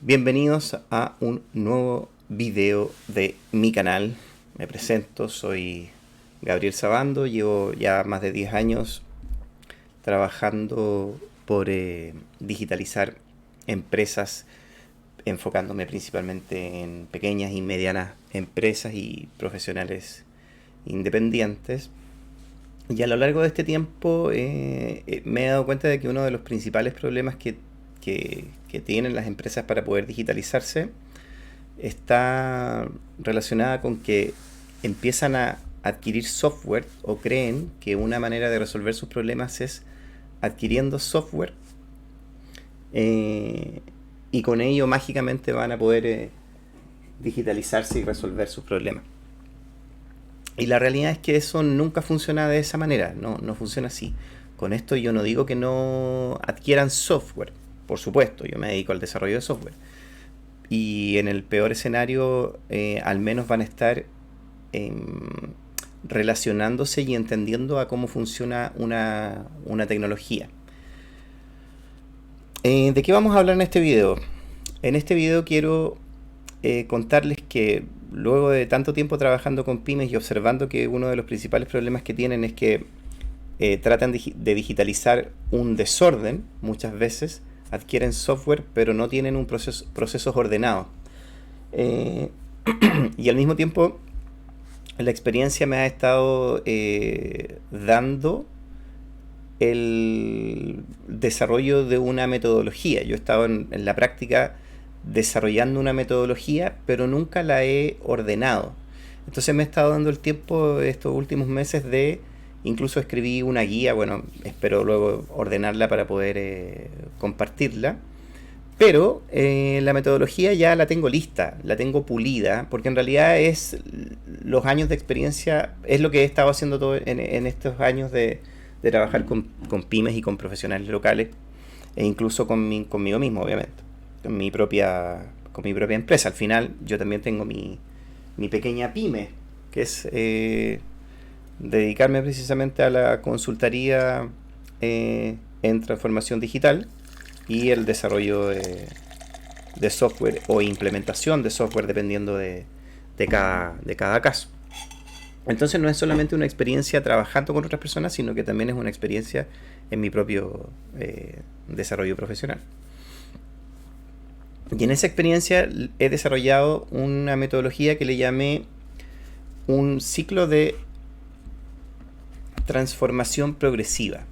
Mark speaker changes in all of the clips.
Speaker 1: Bienvenidos a un nuevo video de mi canal. Me presento, soy Gabriel Sabando, llevo ya más de 10 años trabajando por digitalizar empresas, enfocándome principalmente en pequeñas y medianas empresas y profesionales independientes. Y a lo largo de este tiempo me he dado cuenta de que uno de los principales problemas que tienen las empresas para poder digitalizarse está relacionada con que empiezan a adquirir software o creen que una manera de resolver sus problemas es adquiriendo software, eh, y con ello mágicamente van a poder digitalizarse y resolver sus problemas. Y la realidad es que eso nunca funciona de esa manera, no funciona así. Con esto yo no digo que no adquieran software, por supuesto, yo me dedico al desarrollo de software. Y en el peor escenario, al menos van a estar relacionándose y entendiendo a cómo funciona una tecnología. ¿De qué vamos a hablar en este video? En este video quiero contarles que luego de tanto tiempo trabajando con pymes y observando que uno de los principales problemas que tienen es que tratan de digitalizar un desorden muchas veces, adquieren software pero no tienen procesos ordenados. Y al mismo tiempo la experiencia me ha estado dando el desarrollo de una metodología. Yo he estado en la práctica desarrollando una metodología, pero nunca la he ordenado. Entonces me he estado dando el tiempo estos últimos meses de, incluso escribí una guía, bueno, espero luego ordenarla para poder compartirla. Pero la metodología ya la tengo lista, la tengo pulida, porque en realidad es los años de experiencia, es lo que he estado haciendo todo en estos años de trabajar con pymes y con profesionales locales, e incluso conmigo mismo, obviamente, con mi propia empresa. Al final yo también tengo mi pequeña pyme, que es dedicarme precisamente a la consultoría en transformación digital y el desarrollo de software o implementación de software dependiendo de cada caso. Entonces no es solamente una experiencia trabajando con otras personas, sino que también es una experiencia en mi propio desarrollo profesional. Y en esa experiencia he desarrollado una metodología que le llamé un ciclo de transformación progresiva.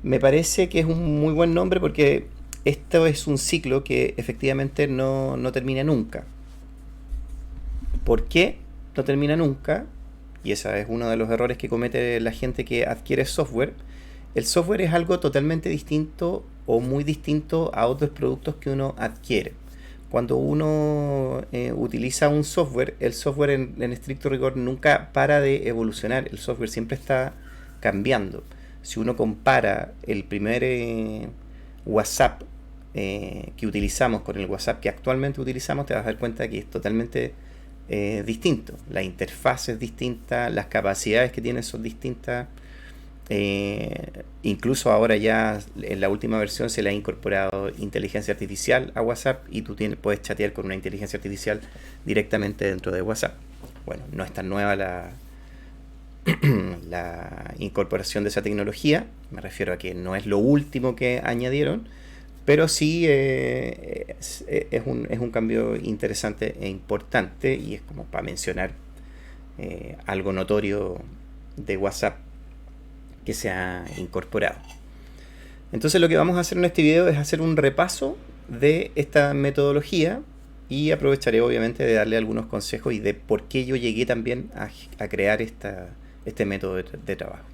Speaker 1: Me parece que es un muy buen nombre porque esto es un ciclo que efectivamente no termina nunca. ¿Por qué no termina nunca? Y ese es uno de los errores que comete la gente que adquiere software. El software es algo totalmente distinto o muy distinto a otros productos que uno adquiere. Cuando uno utiliza un software, el software en estricto rigor nunca para de evolucionar. El software siempre está cambiando. Si uno compara el primer WhatsApp que utilizamos con el WhatsApp que actualmente utilizamos, te vas a dar cuenta que es totalmente distinto. La interfaz es distinta, las capacidades que tiene son distintas. Incluso ahora ya en la última versión se le ha incorporado inteligencia artificial a WhatsApp y tú puedes chatear con una inteligencia artificial directamente dentro de WhatsApp. Bueno, no es tan nueva la incorporación de esa tecnología, me refiero a que no es lo último que añadieron, pero sí es un cambio interesante e importante, y es como para mencionar algo notorio de WhatsApp que se ha incorporado. Entonces lo que vamos a hacer en este video es hacer un repaso de esta metodología y aprovecharé obviamente de darle algunos consejos y de por qué yo llegué también a crear este método de trabajo.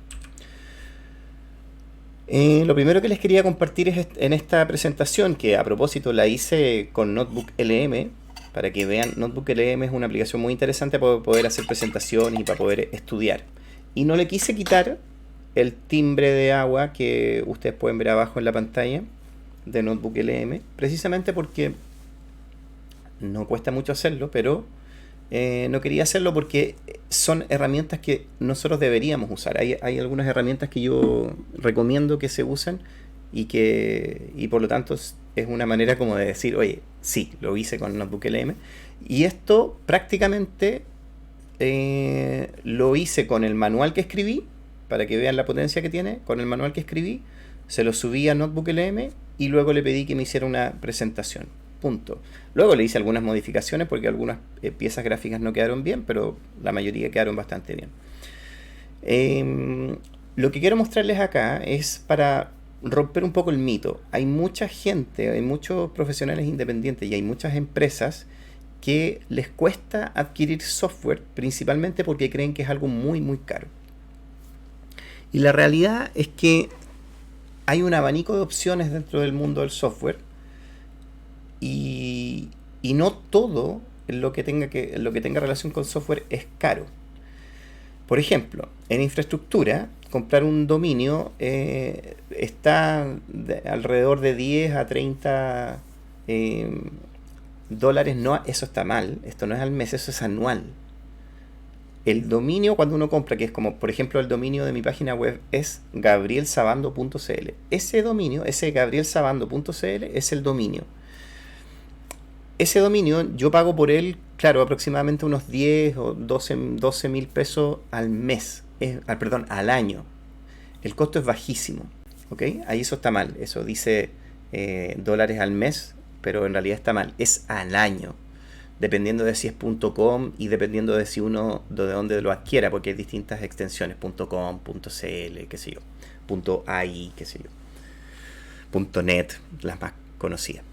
Speaker 1: Lo primero que les quería compartir es en esta presentación, que a propósito la hice con Notebook LM, para que vean. Notebook LM es una aplicación muy interesante para poder hacer presentaciones y para poder estudiar. Y no le quise quitar el timbre de agua que ustedes pueden ver abajo en la pantalla de Notebook LM, precisamente porque no cuesta mucho hacerlo, pero no quería hacerlo porque son herramientas que nosotros deberíamos usar. Hay algunas herramientas que yo recomiendo que se usen y por lo tanto es una manera como de decir, oye, Sí, lo hice con Notebook LM. Y esto prácticamente lo hice con el manual que escribí, para que vean la potencia que tiene. Con el manual que escribí, se lo subí a Notebook LM y luego le pedí que me hiciera una presentación. Punto. Luego le hice algunas modificaciones porque algunas piezas gráficas no quedaron bien, pero la mayoría quedaron bastante bien. Lo que quiero mostrarles acá es para romper un poco el mito. Hay mucha gente, hay muchos profesionales independientes y hay muchas empresas que les cuesta adquirir software, principalmente porque creen que es algo muy muy caro. Y la realidad es que hay un abanico de opciones dentro del mundo del software y no todo lo que tenga relación con software es caro. Por ejemplo, en infraestructura, comprar un dominio está alrededor de 10 a 30 dólares. No, eso está mal. Esto no es al mes, eso es anual. El dominio, cuando uno compra, que es como, por ejemplo, el dominio de mi página web es gabrielsabando.cl. Ese dominio, ese gabrielsabando.cl es el dominio. Ese dominio yo pago por él, claro, aproximadamente unos 10 o 12 mil pesos al mes, perdón, al año. El costo es bajísimo, ¿ok? Ahí eso está mal, eso dice dólares al mes, pero en realidad está mal, es al año, dependiendo de si es .com y dependiendo de si uno, de dónde lo adquiera, porque hay distintas extensiones, .com, .cl, qué sé yo, .ai, qué sé yo, .net, las más conocidas.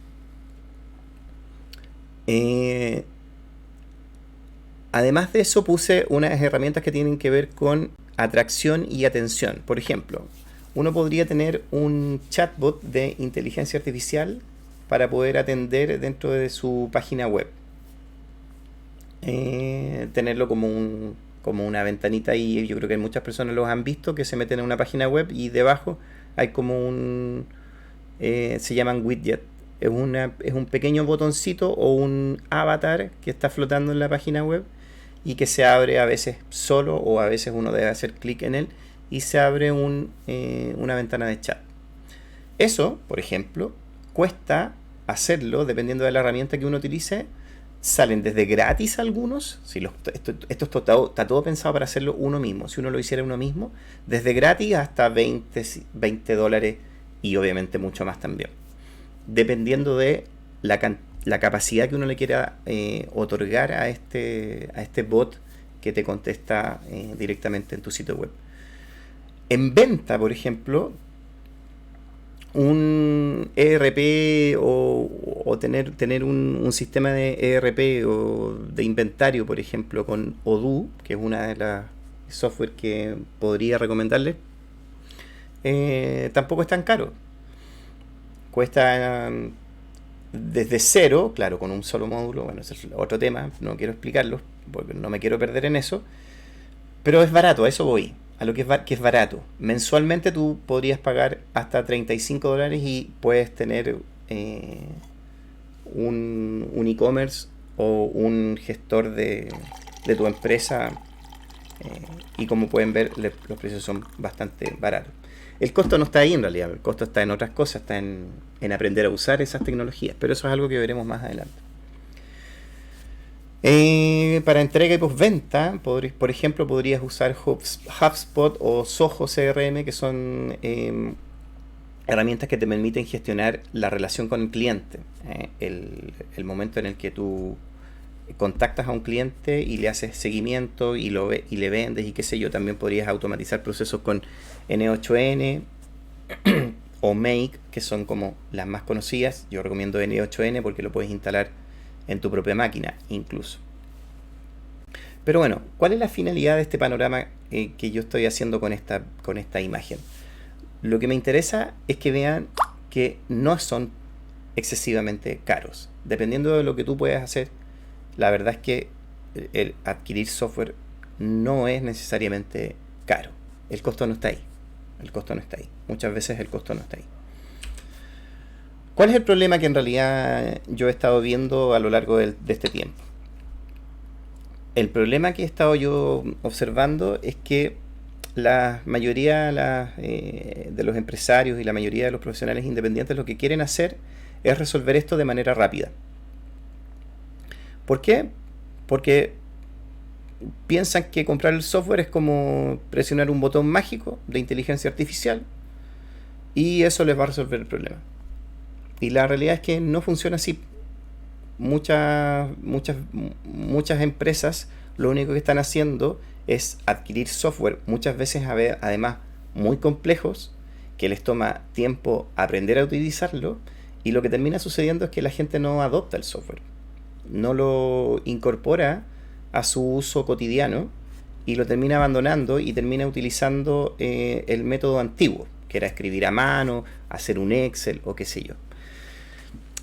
Speaker 1: Además de eso, puse unas herramientas que tienen que ver con atracción y atención. Por ejemplo, uno podría tener un chatbot de inteligencia artificial para poder atender dentro de su página web. Tenerlo como una ventanita ahí. Yo creo que muchas personas los han visto, que se meten en una página web y debajo hay como se llaman widget. Es un pequeño botoncito o un avatar que está flotando en la página web y que se abre a veces solo o a veces uno debe hacer clic en él y se abre una ventana de chat. Eso, por ejemplo, cuesta hacerlo dependiendo de la herramienta que uno utilice. Salen desde gratis algunos. Si esto está todo pensado para hacerlo uno mismo. Si uno lo hiciera uno mismo, desde gratis hasta 20 dólares y obviamente mucho más también, dependiendo de la capacidad que uno le quiera otorgar a este bot que te contesta directamente en tu sitio web. En venta, por ejemplo, un ERP o tener un sistema de ERP o de inventario, por ejemplo, con Odoo, que es una de las software que podría recomendarles, tampoco es tan caro. Cuesta desde cero, claro, con un solo módulo. Bueno, ese es otro tema, no quiero explicarlo porque no me quiero perder en eso, pero es barato, a eso voy, a lo que es barato. Mensualmente tú podrías pagar hasta 35 dólares y puedes tener un e-commerce o un gestor de tu empresa, y como pueden ver los precios son bastante baratos. El costo no está ahí en realidad, el costo está en otras cosas, está en aprender a usar esas tecnologías, pero eso es algo que veremos más adelante. Para entrega y postventa, por ejemplo, podrías usar HubSpot o Zoho CRM, que son herramientas que te permiten gestionar la relación con el cliente. El momento en el que tú contactas a un cliente y le haces seguimiento y le vendes y qué sé yo. También podrías automatizar procesos con N8N o Make, que son como las más conocidas. Yo recomiendo N8N porque lo puedes instalar en tu propia máquina incluso. Pero bueno, ¿cuál es la finalidad de este panorama que yo estoy haciendo con esta imagen? Lo que me interesa es que vean que no son excesivamente caros. Dependiendo de lo que tú puedas hacer, la verdad es que el adquirir software no es necesariamente caro. El costo no está ahí. El costo no está ahí. Muchas veces el costo no está ahí. ¿Cuál es el problema que en realidad yo he estado viendo a lo largo de este tiempo? El problema que he estado yo observando es que la mayoría de los empresarios y la mayoría de los profesionales independientes lo que quieren hacer es resolver esto de manera rápida. ¿Por qué? Porque piensan que comprar el software es como presionar un botón mágico de inteligencia artificial y eso les va a resolver el problema. Y la realidad es que no funciona así. Muchas empresas lo único que están haciendo es adquirir software, muchas veces además muy complejos, que les toma tiempo aprender a utilizarlo, y lo que termina sucediendo es que la gente no adopta el software, no lo incorpora a su uso cotidiano y lo termina abandonando y termina utilizando el método antiguo, que era escribir a mano, hacer un Excel o qué sé yo.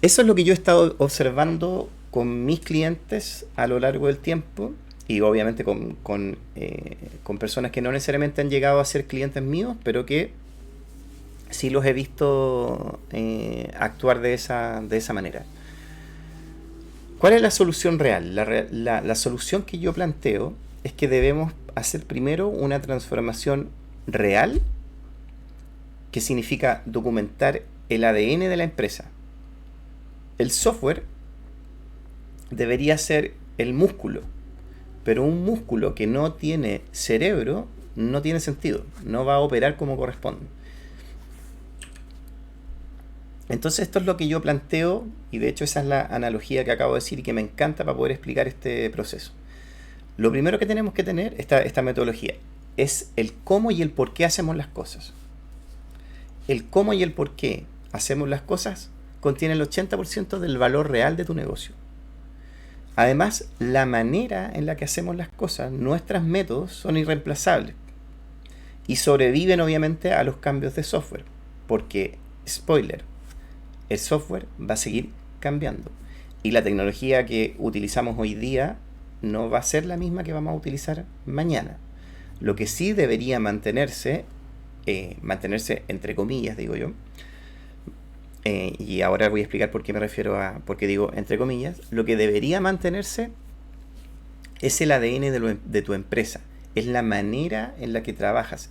Speaker 1: Eso es lo que yo he estado observando con mis clientes a lo largo del tiempo y obviamente con personas que no necesariamente han llegado a ser clientes míos, pero que sí los he visto actuar de esa manera. ¿Cuál es la solución real? La solución que yo planteo es que debemos hacer primero una transformación real, que significa documentar el ADN de la empresa. El software debería ser el músculo, pero un músculo que no tiene cerebro no tiene sentido, no va a operar como corresponde. Entonces esto es lo que yo planteo, y de hecho esa es la analogía que acabo de decir y que me encanta para poder explicar este proceso. Lo primero que tenemos que tener, esta metodología, es el cómo y el por qué hacemos las cosas. El cómo y el por qué hacemos las cosas contiene el 80% del valor real de tu negocio. Además, la manera en la que hacemos las cosas, nuestros métodos son irreemplazables y sobreviven obviamente a los cambios de software, porque, spoiler, el software va a seguir cambiando y la tecnología que utilizamos hoy día no va a ser la misma que vamos a utilizar mañana. Lo que sí debería mantenerse entre comillas, digo yo, y ahora voy a explicar por qué me refiero a, por qué digo entre comillas, lo que debería mantenerse es el ADN de tu empresa, es la manera en la que trabajas,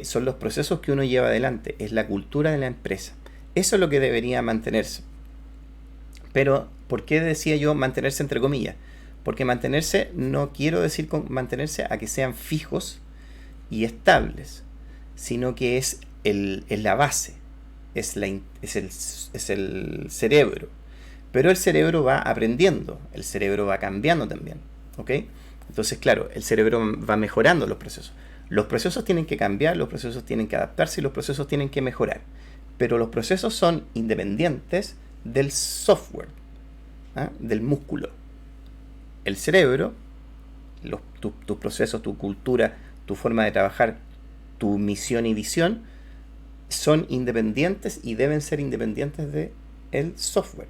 Speaker 1: son los procesos que uno lleva adelante, es la cultura de la empresa. Eso es lo que debería mantenerse. Pero, ¿por qué decía yo mantenerse entre comillas? Porque mantenerse no quiero decir mantenerse a que sean fijos y estables, sino que es la base, es el cerebro. Pero el cerebro va aprendiendo, el cerebro va cambiando también, ¿ok? Entonces, claro, el cerebro va mejorando los procesos. Los procesos tienen que cambiar, los procesos tienen que adaptarse y los procesos tienen que mejorar. Pero los procesos son independientes del software, del músculo. El cerebro, tus procesos, tu cultura, tu forma de trabajar, tu misión y visión son independientes y deben ser independientes del software.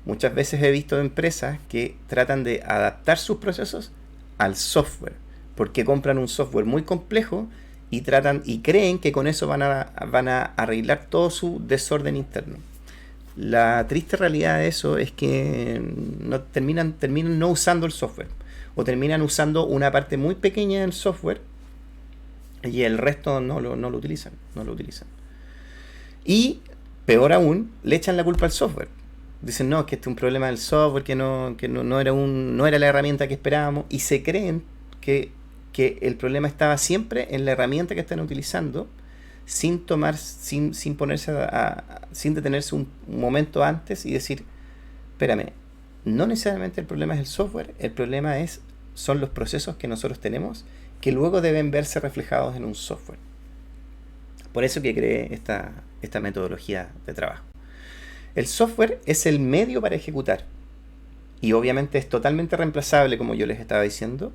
Speaker 1: Muchas veces he visto empresas que tratan de adaptar sus procesos al software, porque compran un software muy complejo y creen que con eso van a arreglar todo su desorden interno. La triste realidad de eso es que terminan no usando el software, o terminan usando una parte muy pequeña del software y el resto no lo utilizan. Y peor aún, le echan la culpa al software. Dicen, no, que este es un problema del software, que no era la herramienta que esperábamos, y se creen que el problema estaba siempre en la herramienta que están utilizando, sin detenerse un momento antes y decir, espérame, no necesariamente el problema es el software, el problema son los procesos que nosotros tenemos, que luego deben verse reflejados en un software. Por eso que creé esta metodología de trabajo. El software es el medio para ejecutar, y obviamente es totalmente reemplazable, como yo les estaba diciendo,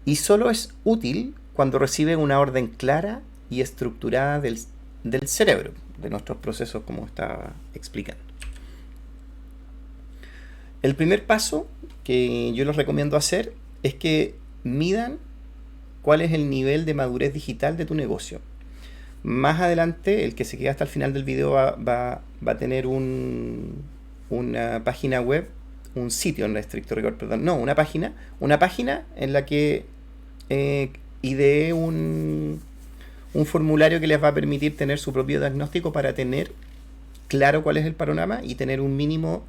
Speaker 1: y solo es útil cuando recibe una orden clara y estructurada del cerebro, de nuestros procesos, como estaba explicando. El primer paso que yo les recomiendo hacer es que midan cuál es el nivel de madurez digital de tu negocio. Más adelante, el que se queda hasta el final del video va a tener una página web, un sitio en estricto rigor, perdón, no, una página en la que ideé un formulario que les va a permitir tener su propio diagnóstico para tener claro cuál es el panorama y tener un mínimo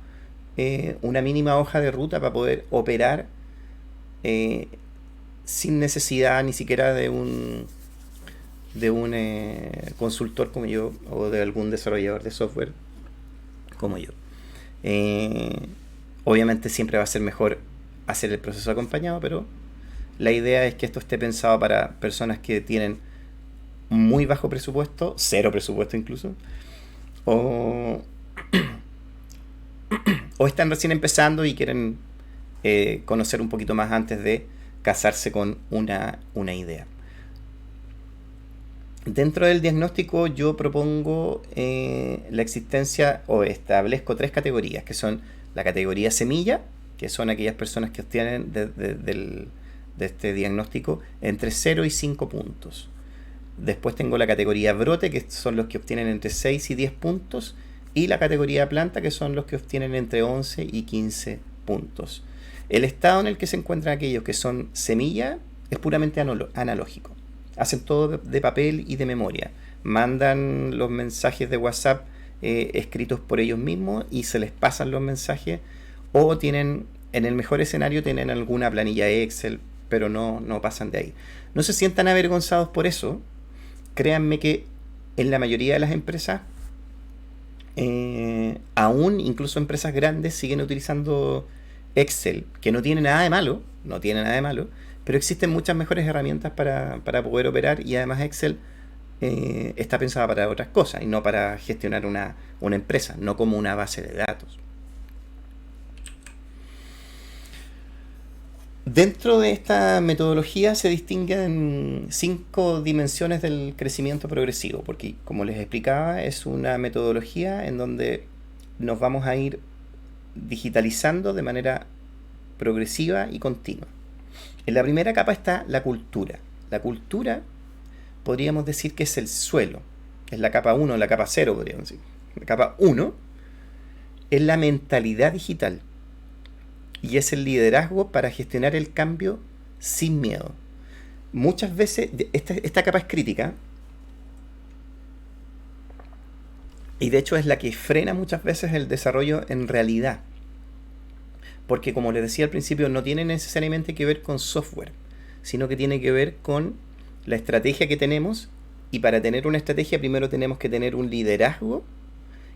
Speaker 1: una mínima hoja de ruta para poder operar eh, sin necesidad ni siquiera de un consultor como yo o de algún desarrollador de software como yo. Eh, Obviamente siempre va a ser mejor hacer el proceso acompañado, pero la idea es que esto esté pensado para personas que tienen muy bajo presupuesto, cero presupuesto incluso, o, o están recién empezando y quieren conocer un poquito más antes de casarse con una idea. Dentro del diagnóstico yo propongo la existencia o establezco tres categorías, que son la categoría semilla, que son aquellas personas que obtienen de este diagnóstico entre 0 y 5 puntos. Después tengo la categoría brote, que son los que obtienen entre 6 y 10 puntos, y la categoría planta, que son los que obtienen entre 11 y 15 puntos. El estado en el que se encuentran aquellos que son semilla es puramente analógico. Hacen todo de papel y de memoria. Mandan los mensajes de WhatsApp escritos por ellos mismos y se les pasan los mensajes, o tienen, en el mejor escenario, tienen alguna planilla Excel, pero no pasan de ahí. No se sientan avergonzados por eso. Créanme que en la mayoría de las empresas, aún incluso empresas grandes, siguen utilizando Excel, que no tiene nada de malo, no tiene nada de malo, pero existen muchas mejores herramientas para poder operar, y además Excel está pensada para otras cosas y no para gestionar una empresa, no como una base de datos. Dentro de esta metodología se distinguen 5 dimensiones del crecimiento progresivo, porque como les explicaba, es una metodología en donde nos vamos a ir digitalizando de manera progresiva y continua. En la primera capa está la cultura. La cultura podríamos decir que es el suelo. Es la capa 1, la capa 0 podríamos decir. La capa 1 es la mentalidad digital y es el liderazgo para gestionar el cambio sin miedo. Muchas veces esta capa es crítica, y de hecho es la que frena muchas veces el desarrollo en realidad. Porque como les decía al principio, no tiene necesariamente que ver con software, sino que tiene que ver con la estrategia que tenemos, y para tener una estrategia primero tenemos que tener un liderazgo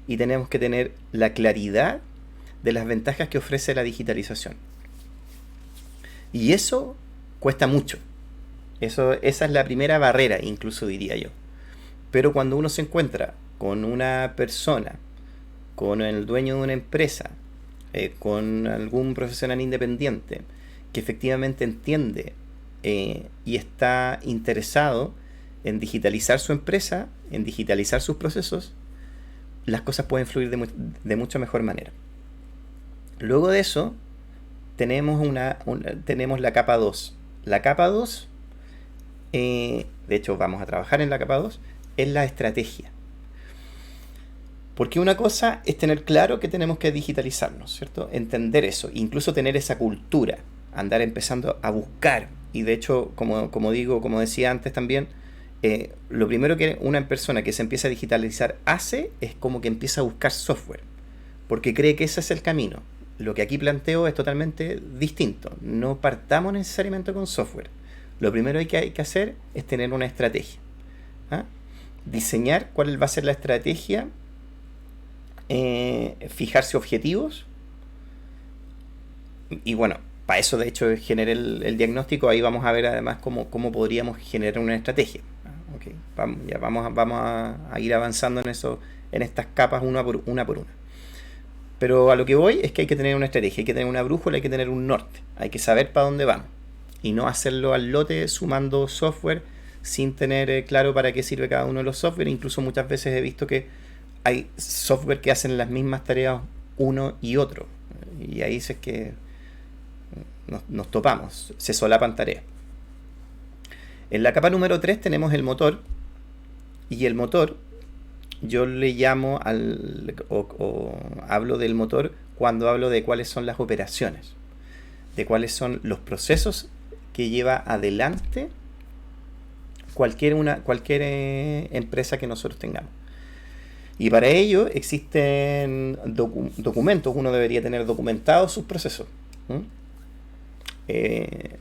Speaker 1: y tenemos que tener la claridad de las ventajas que ofrece la digitalización. Y eso cuesta mucho. Esa es la primera barrera, incluso diría yo. Pero cuando uno se encuentra con una persona, con el dueño de una empresa, con algún profesional independiente que efectivamente entiende y está interesado en digitalizar su empresa, en digitalizar sus procesos, las cosas pueden fluir de mucha mejor manera. Luego de eso tenemos tenemos la capa 2. La capa 2, de hecho vamos a trabajar en la capa 2, es la estrategia. Porque una cosa es tener claro que tenemos que digitalizarnos, ¿cierto? Entender eso, incluso tener esa cultura, andar empezando a buscar. Y de hecho, como decía antes también, lo primero que una persona que se empieza a digitalizar hace es como que empieza a buscar software, porque cree que ese es el camino. Lo que aquí planteo es totalmente distinto. No partamos necesariamente con software. Lo primero que hay que hacer es tener una estrategia. ¿Ah? Diseñar cuál va a ser la estrategia, fijarse objetivos, y bueno, para eso de hecho generé el diagnóstico. Ahí vamos a ver además cómo podríamos generar una estrategia. Okay. Vamos a ir avanzando en estas capas una por una. Pero a lo que voy es que hay que tener una estrategia, hay que tener una brújula, hay que tener un norte, hay que saber para dónde vamos y no hacerlo al lote sumando software sin tener claro para qué sirve cada uno de los software. Incluso muchas veces he visto que hay software que hacen las mismas tareas uno y otro, y ahí es que nos topamos, se solapan tareas. En la capa número 3 tenemos el motor, y el motor yo le llamo o hablo del motor cuando hablo de cuáles son las operaciones, de cuáles son los procesos que lleva adelante cualquier empresa que nosotros tengamos. Y para ello existen documentos, uno debería tener documentados sus procesos. ¿Mm?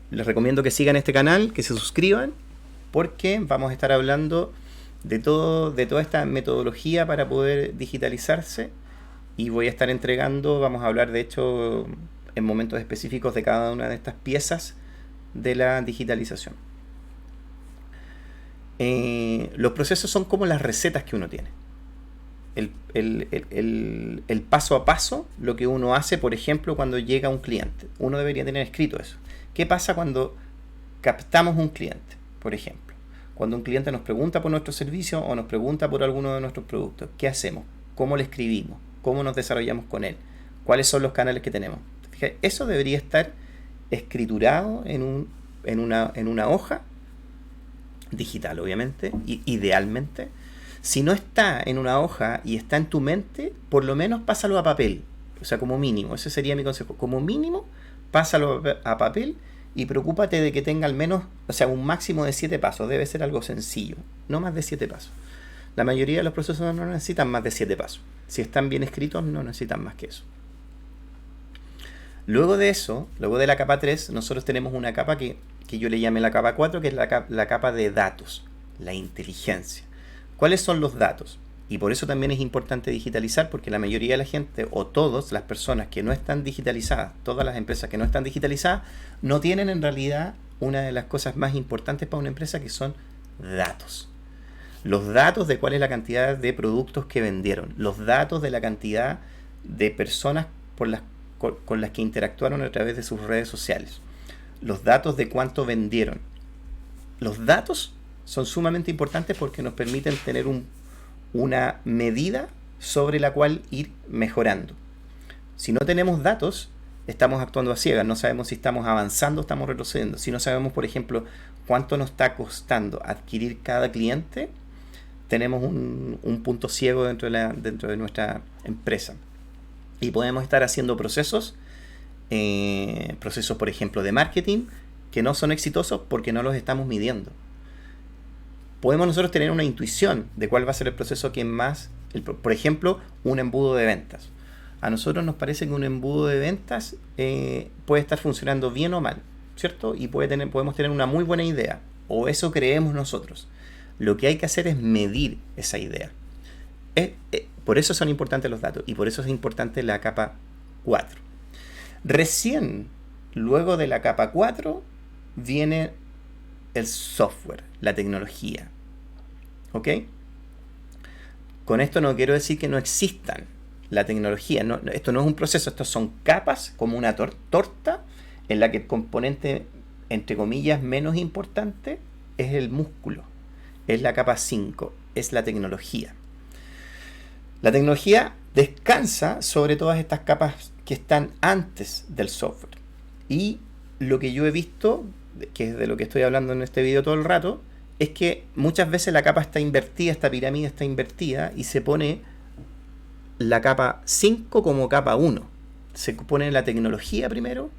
Speaker 1: Les recomiendo que sigan este canal, que se suscriban, porque vamos a estar hablando de toda esta metodología para poder digitalizarse, y voy a estar entregando, vamos a hablar de hecho en momentos específicos de cada una de estas piezas de la digitalización. Los procesos son como las recetas que uno tiene. El paso a paso, lo que uno hace, por ejemplo, cuando llega un cliente. Uno debería tener escrito eso. ¿Qué pasa cuando captamos un cliente, por ejemplo? Cuando un cliente nos pregunta por nuestro servicio o nos pregunta por alguno de nuestros productos, ¿qué hacemos? ¿Cómo le escribimos? ¿Cómo nos desarrollamos con él? ¿Cuáles son los canales que tenemos? Fíjate, eso debería estar escriturado en una hoja digital, obviamente, y idealmente. Si no está en una hoja y está en tu mente, por lo menos pásalo a papel. O sea, como mínimo, ese sería mi consejo. Como mínimo, pásalo a papel y preocúpate de que tenga al menos, o sea, un máximo de 7 pasos. Debe ser algo sencillo, no más de 7 pasos. La mayoría de los procesos no necesitan más de 7 pasos. Si están bien escritos, no necesitan más que eso. Luego de eso, luego de la capa 3, nosotros tenemos una capa que yo le llamé la capa 4, que es la capa de datos, la inteligencia. ¿Cuáles son los datos? Y por eso también es importante digitalizar, porque la mayoría de la gente, o todas las personas que no están digitalizadas, todas las empresas que no están digitalizadas, no tienen en realidad una de las cosas más importantes para una empresa, que son datos. Los datos de cuál es la cantidad de productos que vendieron, los datos de la cantidad de personas con las que interactuaron a través de sus redes sociales, los datos de cuánto vendieron. Los datos son sumamente importantes porque nos permiten tener una medida sobre la cual ir mejorando. Si no tenemos datos, estamos actuando a ciegas, no sabemos si estamos avanzando o estamos retrocediendo. Si no sabemos, por ejemplo, cuánto nos está costando adquirir cada cliente, tenemos un punto ciego dentro de nuestra empresa. Y podemos estar haciendo procesos, por ejemplo, de marketing, que no son exitosos porque no los estamos midiendo. Podemos nosotros tener una intuición de cuál va a ser el proceso que más, por ejemplo, un embudo de ventas. A nosotros nos parece que un embudo de ventas puede estar funcionando bien o mal, ¿cierto? Y podemos tener una muy buena idea, o eso creemos nosotros. Lo que hay que hacer es medir esa idea. Por eso son importantes los datos, y por eso es importante la capa 4. Recién, luego de la capa 4, viene el software, la tecnología. ¿Ok? Con esto no quiero decir que no existan la tecnología. Esto no es un proceso, estos son capas, como una torta, en la que el componente, entre comillas, menos importante es el músculo. Es la capa 5, es la tecnología. La tecnología descansa sobre todas estas capas que están antes del software. Y lo que yo he visto, que es de lo que estoy hablando en este video todo el rato, es que muchas veces la capa está invertida, esta pirámide está invertida, y se pone la capa 5 como capa 1. Se pone la tecnología primero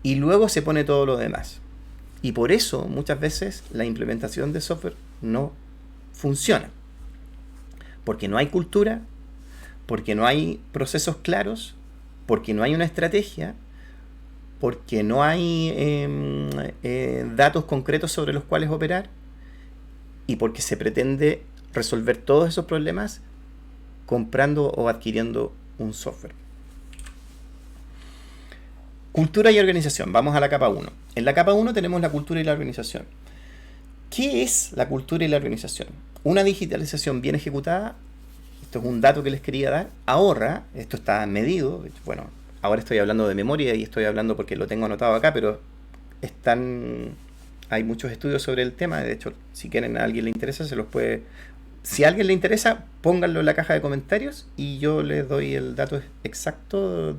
Speaker 1: y luego se pone todo lo demás. Y por eso muchas veces la implementación de software no funciona. Porque no hay cultura, porque no hay procesos claros, porque no hay una estrategia, porque no hay datos concretos sobre los cuales operar, y porque se pretende resolver todos esos problemas comprando o adquiriendo un software. Cultura y organización. Vamos a la capa 1. En la capa 1 tenemos la cultura y la organización. ¿Qué es la cultura y la organización? Una digitalización bien ejecutada, esto es un dato que les quería dar, ahorra, esto está medido, bueno, ahora estoy hablando de memoria y estoy hablando porque lo tengo anotado acá, pero hay muchos estudios sobre el tema. De hecho, si quieren, a alguien le interesa, se los puede... Si a alguien le interesa, pónganlo en la caja de comentarios y yo les doy el dato exacto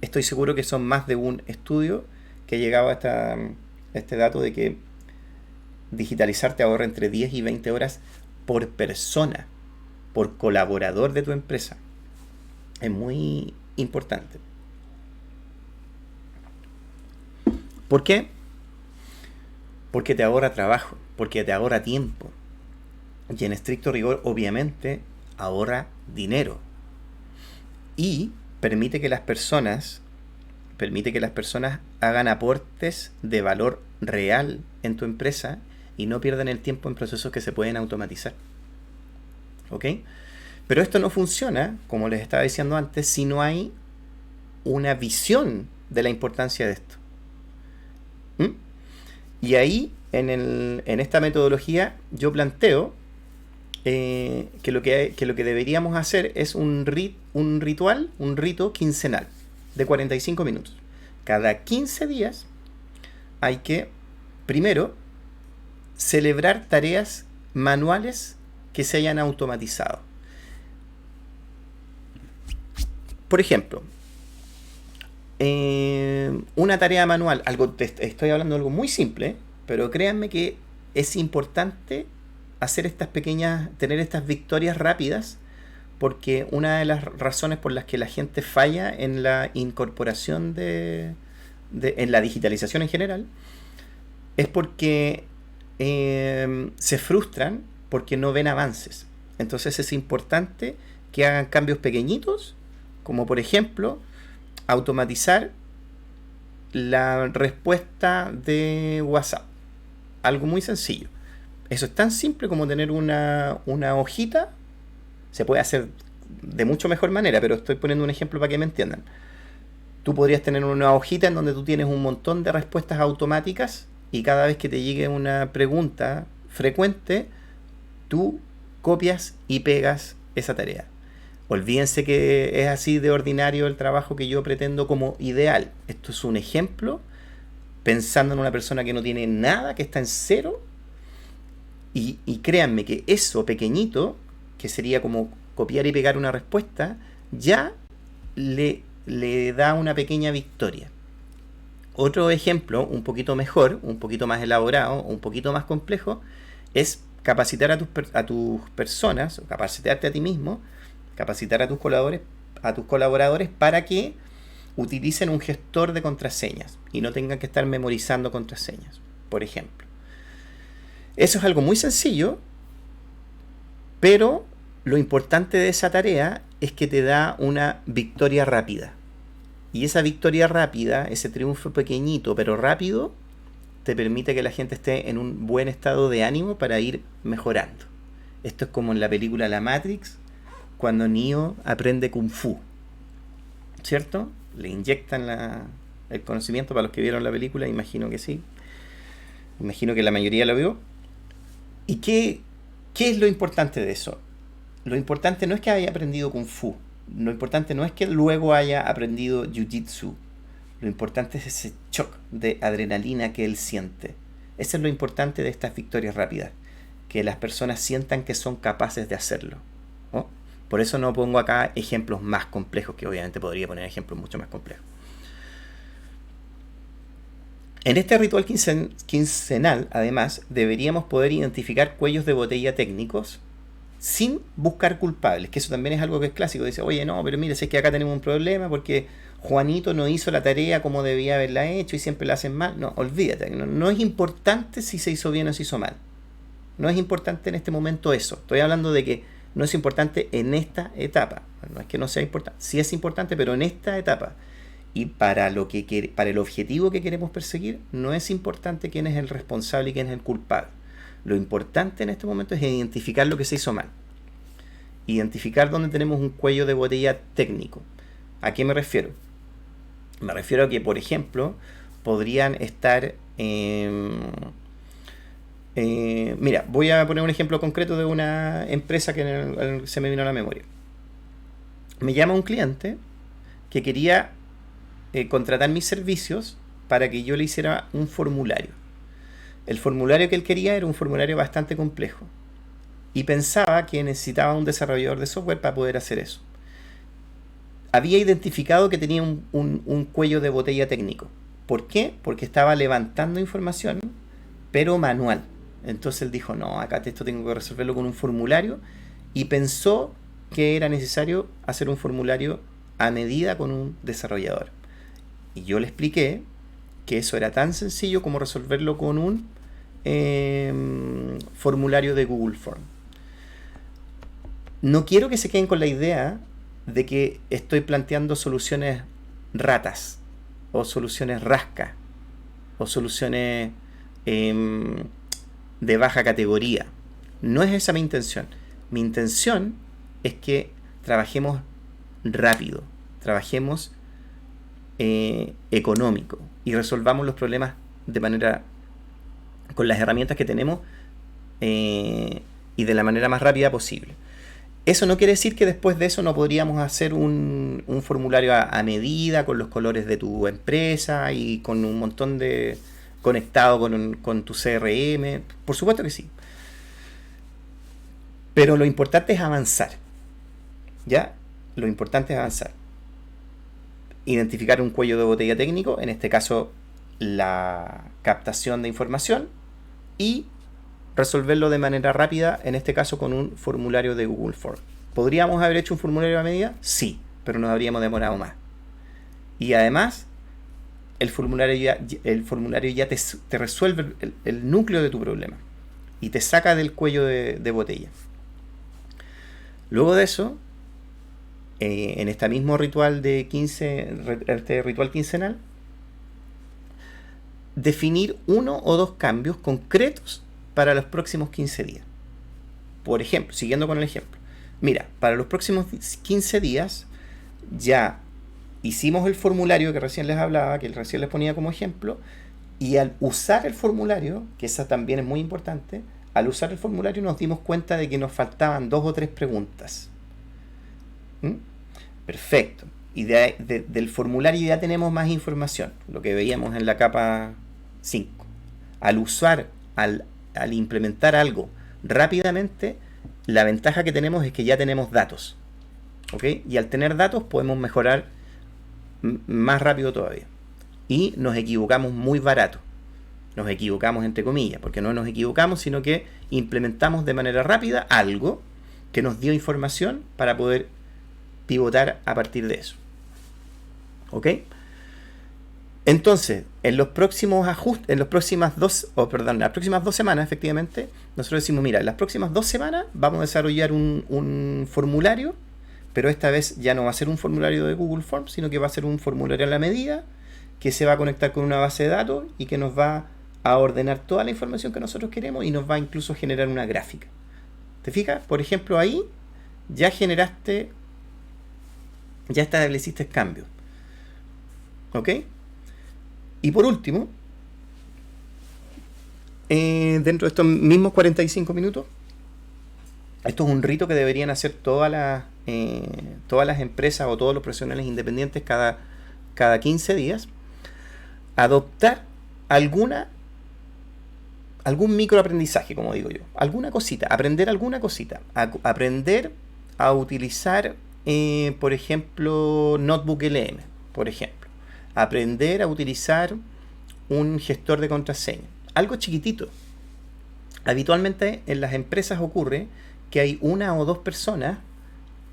Speaker 1: estoy seguro que son más de un estudio que ha llegado a este dato de que digitalizar te ahorra entre 10 y 20 horas por persona, por colaborador de tu empresa. Es muy importante. ¿Por qué? Porque te ahorra trabajo, porque te ahorra tiempo. Y en estricto rigor, obviamente, ahorra dinero y permite que las personas hagan aportes de valor real en tu empresa y no pierdan el tiempo en procesos que se pueden automatizar. ¿Ok? Pero esto no funciona, como les estaba diciendo antes, si no hay una visión de la importancia de esto. ¿Mm? Y ahí, en esta metodología, yo planteo que lo que deberíamos hacer es un rito quincenal de 45 minutos. Cada 15 días hay que, primero, celebrar tareas manuales que se hayan automatizado. Por ejemplo, una tarea manual, estoy hablando de algo muy simple, pero créanme que es importante hacer tener estas victorias rápidas, porque una de las razones por las que la gente falla en la incorporación en la digitalización en general, es porque se frustran porque no ven avances. Entonces es importante que hagan cambios pequeñitos, como por ejemplo automatizar la respuesta de WhatsApp. Algo muy sencillo. Eso es tan simple como tener una hojita. Se puede hacer de mucho mejor manera, pero estoy poniendo un ejemplo para que me entiendan. Tú podrías tener una hojita en donde tú tienes un montón de respuestas automáticas y cada vez que te llegue una pregunta frecuente, tú copias y pegas esa tarea. Olvídense que es así de ordinario el trabajo que yo pretendo como ideal. Esto es un ejemplo pensando en una persona que no tiene nada, que está en cero. Y créanme que eso pequeñito, que sería como copiar y pegar una respuesta, ya le da una pequeña victoria. Otro ejemplo, un poquito mejor, un poquito más elaborado, un poquito más complejo, es capacitar a tus personas, o capacitarte a ti mismo, capacitar a tus colaboradores para que utilicen un gestor de contraseñas y no tengan que estar memorizando contraseñas, por ejemplo. Eso es algo muy sencillo, pero lo importante de esa tarea es que te da una victoria rápida. Y esa victoria rápida, ese triunfo pequeñito pero rápido, te permite que la gente esté en un buen estado de ánimo para ir mejorando. Esto es como en la película La Matrix, cuando Neo aprende Kung Fu, ¿cierto? Le inyectan el conocimiento. Para los que vieron la película, imagino que sí. Imagino que la mayoría lo vio. ¿Y qué es lo importante de eso? Lo importante no es que haya aprendido Kung Fu. Lo importante no es que luego haya aprendido Jiu-Jitsu. Lo importante es ese shock de adrenalina que él siente. Eso es lo importante de estas victorias rápidas. Que las personas sientan que son capaces de hacerlo, ¿no? Por eso no pongo acá ejemplos más complejos, que obviamente podría poner ejemplos mucho más complejos. En este ritual quincenal, además, deberíamos poder identificar cuellos de botella técnicos sin buscar culpables, que eso también es algo que es clásico. Dice, oye, no, pero mire, si es que acá tenemos un problema porque Juanito no hizo la tarea como debía haberla hecho y siempre la hacen mal. No, olvídate, no es importante si se hizo bien o se hizo mal. No es importante en este momento eso. Estoy hablando de que no es importante en esta etapa. No es que no sea importante, sí es importante, pero en esta etapa. Y para el objetivo que queremos perseguir, no es importante quién es el responsable y quién es el culpable. Lo importante en este momento es identificar lo que se hizo mal. Identificar dónde tenemos un cuello de botella técnico. ¿A qué me refiero? Me refiero a que, por ejemplo, podrían estar... mira, voy a poner un ejemplo concreto de una empresa que se me vino a la memoria. Me llama un cliente que quería contratar mis servicios para que yo le hiciera un formulario. El formulario que él quería era un formulario bastante complejo y pensaba que necesitaba un desarrollador de software para poder hacer eso. Había identificado que tenía un cuello de botella técnico. ¿Por qué? Porque estaba levantando información, pero manual. Entonces él dijo, no, acá esto tengo que resolverlo con un formulario, y pensó que era necesario hacer un formulario a medida con un desarrollador. Y yo le expliqué que eso era tan sencillo como resolverlo con un formulario de Google Form. No quiero que se queden con la idea de que estoy planteando soluciones ratas, o soluciones rasca, o soluciones em, de baja categoría. No es esa mi intención. Mi intención es que trabajemos rápido, trabajemos económico y resolvamos los problemas de manera, con las herramientas que tenemos, y de la manera más rápida posible. Eso no quiere decir que después de eso no podríamos hacer un formulario a medida, con los colores de tu empresa y con un montón de conectado con tu CRM. Por supuesto que sí. Pero lo importante es avanzar. ¿Ya? Lo importante es avanzar. Identificar un cuello de botella técnico, en este caso la captación de información, y resolverlo de manera rápida, en este caso con un formulario de Google Forms. ¿Podríamos haber hecho un formulario a medida? Sí, pero nos habríamos demorado más. Y además, el formulario ya te resuelve el núcleo de tu problema y te saca del cuello de botella. Luego de eso, en este mismo ritual de este ritual quincenal, definir 1 o 2 cambios concretos para los próximos 15 días. Por ejemplo, siguiendo con el ejemplo, mira, para los próximos 15 días ya hicimos el formulario que recién les hablaba, que recién les ponía como ejemplo, y al usar el formulario, que esa también es muy importante, al usar el formulario nos dimos cuenta de que nos faltaban 2 o 3 preguntas. ¿Mm? Perfecto. Y del formulario ya tenemos más información, lo que veíamos en la capa 5. Al implementar algo rápidamente, la ventaja que tenemos es que ya tenemos datos. ¿Ok? Y al tener datos podemos mejorar más rápido todavía. Y nos equivocamos muy barato. Nos equivocamos entre comillas, porque no nos equivocamos, sino que implementamos de manera rápida algo que nos dio información para poder pivotar a partir de eso. ¿Ok? Entonces, en los próximos ajustes, las próximas 2 semanas, efectivamente, nosotros decimos, mira, en las próximas 2 semanas vamos a desarrollar un formulario, pero esta vez ya no va a ser un formulario de Google Forms, sino que va a ser un formulario a la medida, que se va a conectar con una base de datos y que nos va a ordenar toda la información que nosotros queremos y nos va a incluso generar una gráfica. ¿Te fijas? Por ejemplo, ahí ya estableciste cambios. ¿Ok? Y por último, dentro de estos mismos 45 minutos, esto es un rito que deberían hacer todas las empresas o todos los profesionales independientes cada 15 días, adoptar algún microaprendizaje, como digo yo, alguna cosita, aprender alguna cosita, aprender a utilizar, por ejemplo, Notebook LM, por ejemplo. Aprender a utilizar un gestor de contraseña. Algo chiquitito. Habitualmente en las empresas ocurre que hay 1 o 2 personas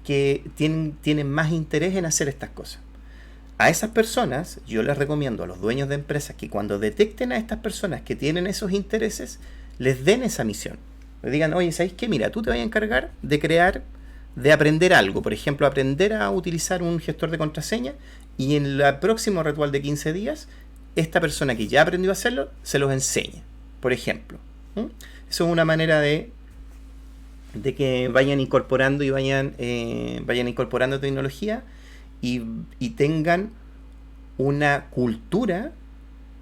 Speaker 1: que tienen más interés en hacer estas cosas. A esas personas, yo les recomiendo a los dueños de empresas que cuando detecten a estas personas que tienen esos intereses, les den esa misión. Les digan, oye, ¿sabéis qué? Mira, tú te vas a encargar de aprender algo. Por ejemplo, aprender a utilizar un gestor de contraseña, y en el próximo ritual de 15 días, esta persona que ya aprendió a hacerlo, se los enseña, por ejemplo. Eso es una manera de que vayan incorporando y vayan incorporando tecnología y tengan una cultura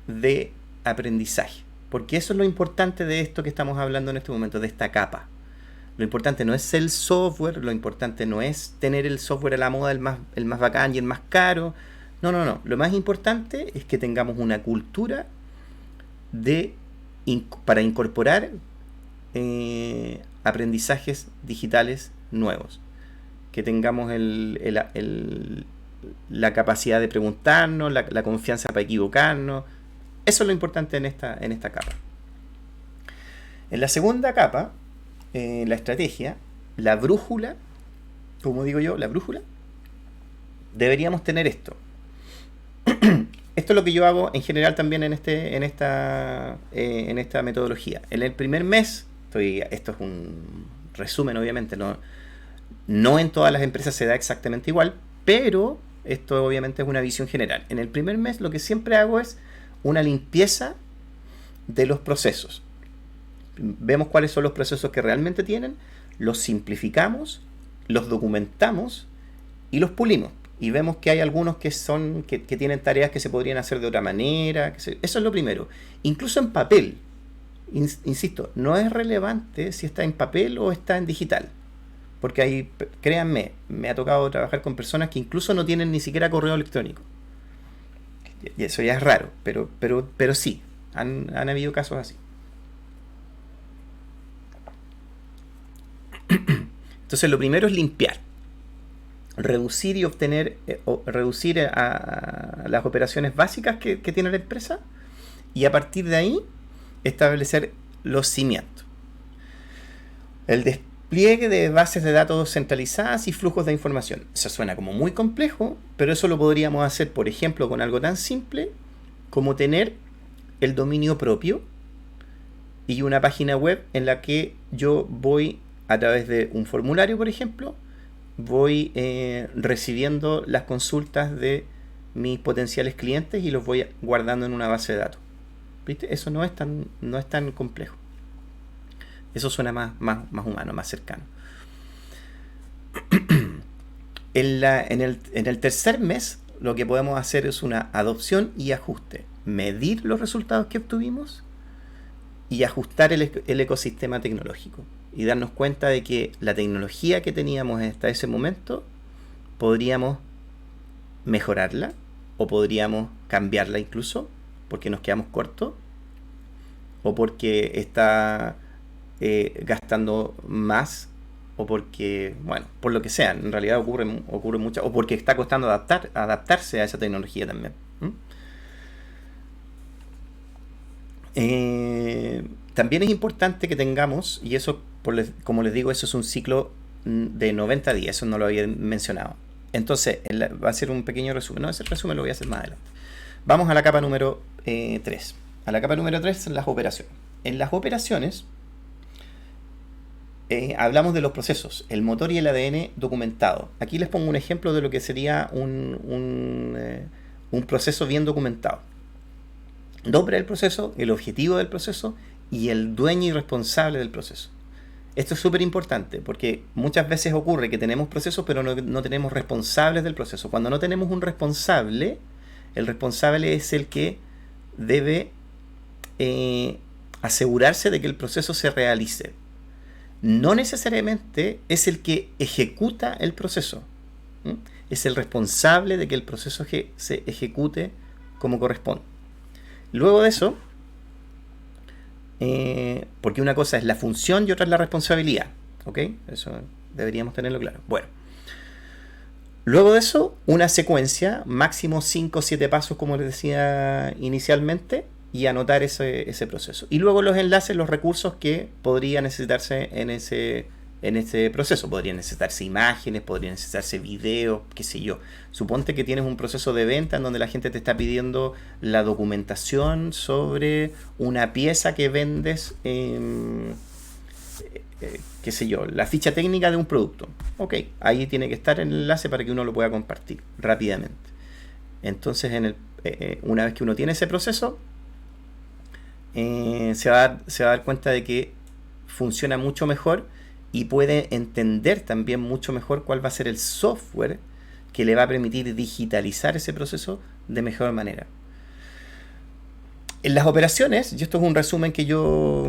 Speaker 1: de aprendizaje. Porque eso es lo importante de esto que estamos hablando en este momento, de esta capa. Lo importante no es el software, lo importante no es tener el software a la moda, el más bacán y el más caro. No. Lo más importante es que tengamos una cultura para incorporar aprendizajes digitales nuevos. Que tengamos la capacidad de preguntarnos, la confianza para equivocarnos. Eso es lo importante en esta capa. En la segunda capa, la estrategia, la brújula, como digo yo, la brújula, deberíamos tener esto. Esto es lo que yo hago en general también en esta metodología. En el primer mes, esto es un resumen obviamente, No en todas las empresas se da exactamente igual, pero esto obviamente es una visión general. En el primer mes lo que siempre hago es una limpieza de los procesos. Vemos cuáles son los procesos que realmente tienen, los simplificamos, los documentamos y los pulimos. Y vemos que hay algunos que tienen tareas que se podrían hacer de otra manera. Eso es lo primero. Incluso en papel. Insisto, no es relevante si está en papel o está en digital. Porque ahí, créanme, me ha tocado trabajar con personas que incluso no tienen ni siquiera correo electrónico. Y eso ya es raro, pero sí, han habido casos así. Entonces lo primero es limpiar, reducir y obtener, reducir a las operaciones básicas que tiene la empresa, y a partir de ahí establecer los cimientos. El despliegue de bases de datos centralizadas y flujos de información. Eso suena como muy complejo, pero eso lo podríamos hacer, por ejemplo, con algo tan simple como tener el dominio propio y una página web en la que yo voy, a través de un formulario, por ejemplo, voy recibiendo las consultas de mis potenciales clientes y los voy guardando en una base de datos. ¿Viste? Eso no es tan complejo. Eso suena más humano, más cercano. En el tercer mes, lo que podemos hacer es una adopción y ajuste. Medir los resultados que obtuvimos y ajustar el ecosistema tecnológico. Y darnos cuenta de que la tecnología que teníamos hasta ese momento podríamos mejorarla o podríamos cambiarla incluso porque nos quedamos cortos o porque está gastando más o porque, bueno, por lo que sea, en realidad ocurre mucho, o porque está costando adaptarse a esa tecnología también. También es importante que tengamos, y eso, como les digo, eso es un ciclo de 90 días, eso no lo había mencionado. Entonces, va a ser un pequeño resumen. No, ese resumen lo voy a hacer más adelante. Vamos a la capa número 3. A la capa número 3 son las operaciones. En las operaciones, hablamos de los procesos, el motor y el ADN documentado. Aquí les pongo un ejemplo de lo que sería un proceso bien documentado. Nombre del proceso, el objetivo del proceso y el dueño y responsable del proceso. Esto es súper importante porque muchas veces ocurre que tenemos procesos pero no tenemos responsables del proceso. Cuando no tenemos un responsable, el responsable es el que debe asegurarse de que el proceso se realice. No necesariamente es el que ejecuta el proceso. Es el responsable de que el proceso se ejecute como corresponde. Luego de eso, porque una cosa es la función y otra es la responsabilidad. ¿Ok? Eso deberíamos tenerlo claro. Bueno. Luego de eso, una secuencia, máximo 5 o 7 pasos, como les decía inicialmente, y anotar ese proceso. Y luego los enlaces, los recursos que podría necesitarse en ese proceso. Podrían necesitarse imágenes, podrían necesitarse videos, qué sé yo. Suponte que tienes un proceso de venta en donde la gente te está pidiendo la documentación sobre una pieza que vendes, qué sé yo, la ficha técnica de un producto. Ok, ahí tiene que estar el enlace para que uno lo pueda compartir rápidamente. Entonces, una vez que uno tiene ese proceso, se va a dar cuenta de que funciona mucho mejor y puede entender también mucho mejor cuál va a ser el software que le va a permitir digitalizar ese proceso de mejor manera. En las operaciones, y esto es un resumen que yo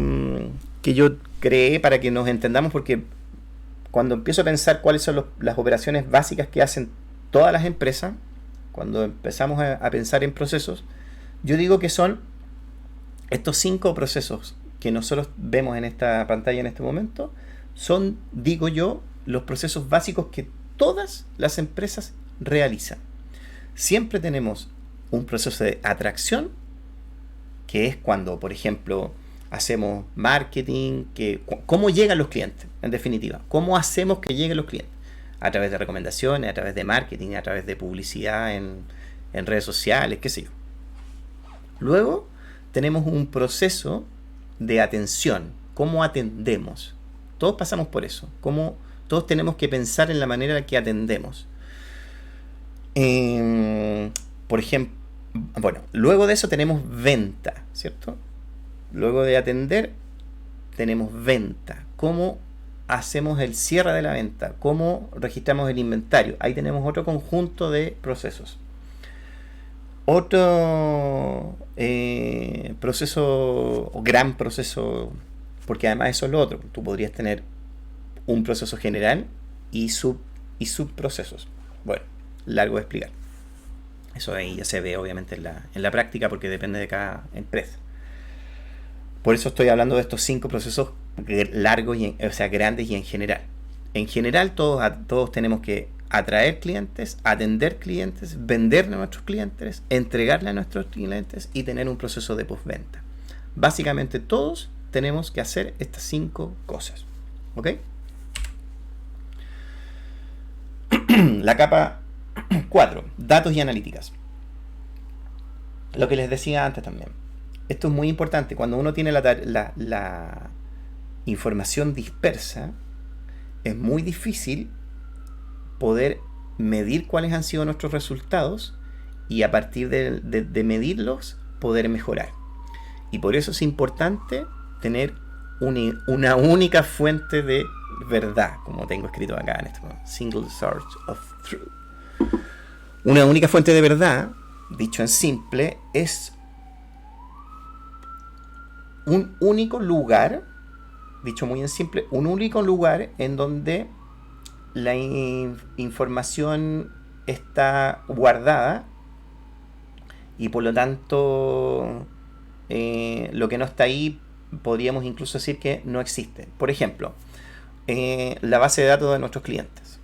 Speaker 1: creé para que nos entendamos, porque cuando empiezo a pensar cuáles son las operaciones básicas que hacen todas las empresas, cuando empezamos a pensar en procesos, yo digo que son estos 5 procesos que nosotros vemos en esta pantalla en este momento, son, digo yo, los procesos básicos que todas las empresas realizan. Siempre tenemos un proceso de atracción, que es cuando, por ejemplo, hacemos marketing, cómo llegan los clientes, en definitiva. ¿Cómo hacemos que lleguen los clientes? A través de recomendaciones, a través de marketing, a través de publicidad en redes sociales, qué sé yo. Luego tenemos un proceso de atención. ¿Cómo atendemos? Todos pasamos por eso. ¿Cómo Todos tenemos que pensar en la manera en que atendemos. Por ejemplo, bueno, luego de eso tenemos venta, ¿cierto? Luego de atender, tenemos venta. ¿Cómo hacemos el cierre de la venta? ¿Cómo registramos el inventario? Ahí tenemos otro conjunto de procesos. Otro proceso, o gran proceso, porque además eso es lo otro. Tú podrías tener un proceso general y subprocesos. Bueno, largo de explicar. Eso ahí ya se ve obviamente en la práctica, porque depende de cada empresa. Por eso estoy hablando de estos 5 procesos largos, o sea, grandes y en general. En general todos tenemos que atraer clientes, atender clientes, venderle a nuestros clientes, entregarle a nuestros clientes y tener un proceso de postventa. Básicamente todos tenemos que hacer estas 5 cosas. ¿Ok? La capa 4, datos y analíticas. Lo que les decía antes también. Esto es muy importante. Cuando uno tiene la información dispersa, es muy difícil poder medir cuáles han sido nuestros resultados y a partir de medirlos poder mejorar. Y por eso es importante tener una única fuente de verdad, como tengo escrito acá en esto, single source of truth. Una única fuente de verdad, dicho en simple, es un único lugar, dicho muy en simple, un único lugar en donde la información está guardada y por lo tanto lo que no está ahí podríamos incluso decir que no existe. Por ejemplo, la base de datos de nuestros clientes.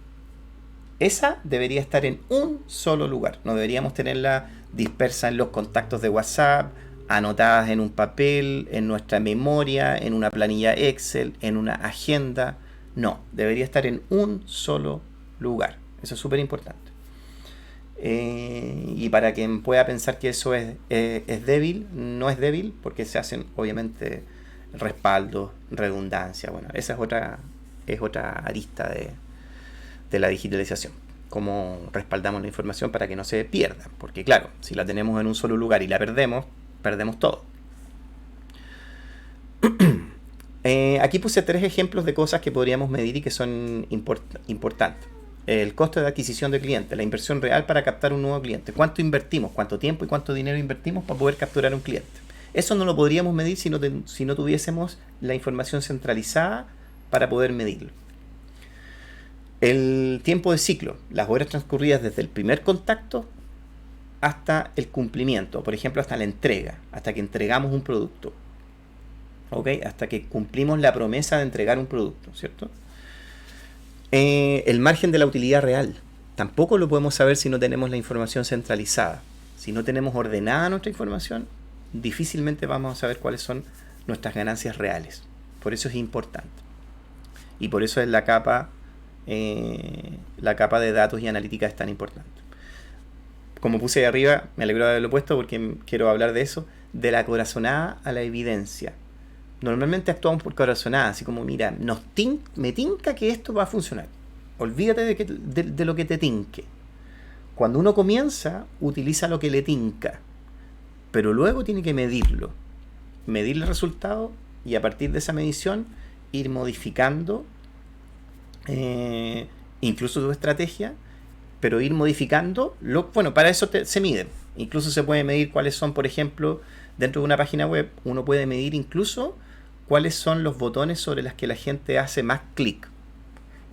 Speaker 1: Esa debería estar en un solo lugar. No deberíamos tenerla dispersa en los contactos de WhatsApp, anotadas en un papel, en nuestra memoria, en una planilla Excel, en una agenda. No, debería estar en un solo lugar. Eso es súper importante. Y para quien pueda pensar que eso es débil, no es débil, porque se hacen obviamente respaldos, redundancia. Bueno, esa es otra arista de la digitalización. Cómo respaldamos la información para que no se pierda. Porque claro, si la tenemos en un solo lugar y la perdemos todo. Aquí puse 3 ejemplos de cosas que podríamos medir y que son importantes. El costo de adquisición de clientes, la inversión real para captar un nuevo cliente. ¿Cuánto invertimos? ¿Cuánto tiempo y cuánto dinero invertimos para poder capturar un cliente? Eso no lo podríamos medir si no tuviésemos la información centralizada para poder medirlo. El tiempo de ciclo, las horas transcurridas desde el primer contacto hasta el cumplimiento, por ejemplo, hasta la entrega, hasta que entregamos un producto. ¿Ok? Hasta que cumplimos la promesa de entregar un producto, ¿cierto? El margen de la utilidad real. Tampoco lo podemos saber si no tenemos la información centralizada. Si no tenemos ordenada nuestra información, difícilmente vamos a saber cuáles son nuestras ganancias reales. Por eso es importante. Y por eso es la capa de datos y analítica es tan importante. Como puse ahí arriba, me alegro de haberlo puesto porque quiero hablar de eso, de la corazonada a la evidencia. Normalmente actuamos por corazonada, así como, mira, me tinca que esto va a funcionar. Olvídate de lo que te tinque. Cuando uno comienza, utiliza lo que le tinca, pero luego tiene que medir el resultado y a partir de esa medición ir modificando incluso tu estrategia, pero ir modificando, bueno, para eso se mide. Incluso se puede medir cuáles son, por ejemplo, dentro de una página web, uno puede medir incluso cuáles son los botones sobre los que la gente hace más clic.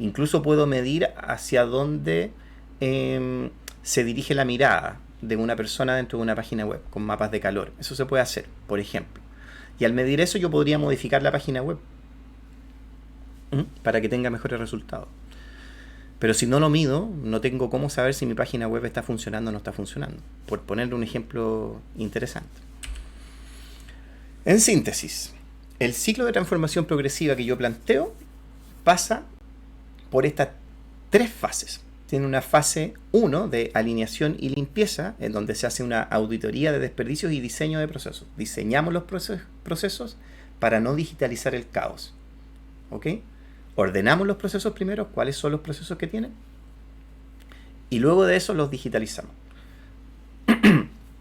Speaker 1: Incluso puedo medir hacia dónde se dirige la mirada de una persona dentro de una página web, con mapas de calor. Eso se puede hacer, por ejemplo. Y al medir eso yo podría modificar la página web para que tenga mejores resultados. Pero si no lo mido, no tengo cómo saber si mi página web está funcionando o no está funcionando. Por ponerle un ejemplo interesante. En síntesis, el ciclo de transformación progresiva que yo planteo pasa por estas 3 fases. Tiene una fase 1 de alineación y limpieza, en donde se hace una auditoría de desperdicios y diseño de procesos. Diseñamos los procesos para no digitalizar el caos. ¿Ok? ordenamos los procesos primero, cuáles son los procesos que tienen, y luego de eso los digitalizamos.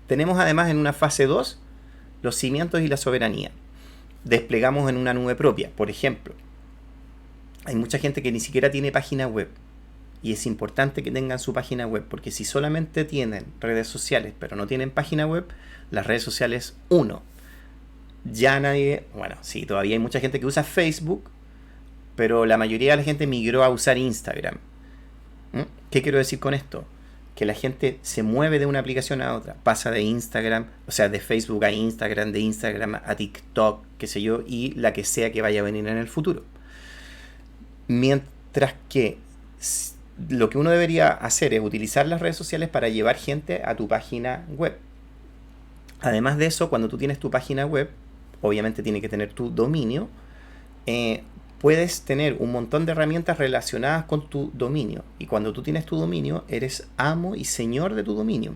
Speaker 1: Tenemos además en una fase 2 los cimientos y la soberanía. Desplegamos en una nube propia. Por ejemplo, hay mucha gente que ni siquiera tiene página web. Y es importante que tengan su página web, porque si solamente tienen redes sociales pero no tienen página web, las redes sociales, ya nadie, bueno, sí, todavía hay mucha gente que usa Facebook, pero la mayoría de la gente migró a usar Instagram. ¿Qué quiero decir con esto? Que la gente se mueve de una aplicación a otra, pasa de Instagram, o sea, de Facebook a Instagram, de Instagram a TikTok, qué sé yo, y la que sea que vaya a venir en el futuro. Mientras que lo que uno debería hacer es utilizar las redes sociales para llevar gente a tu página web. Además de eso, cuando tú tienes tu página web, obviamente tiene que tener tu dominio, puedes tener un montón de herramientas relacionadas con tu dominio. Y cuando tú tienes tu dominio, eres amo y señor de tu dominio.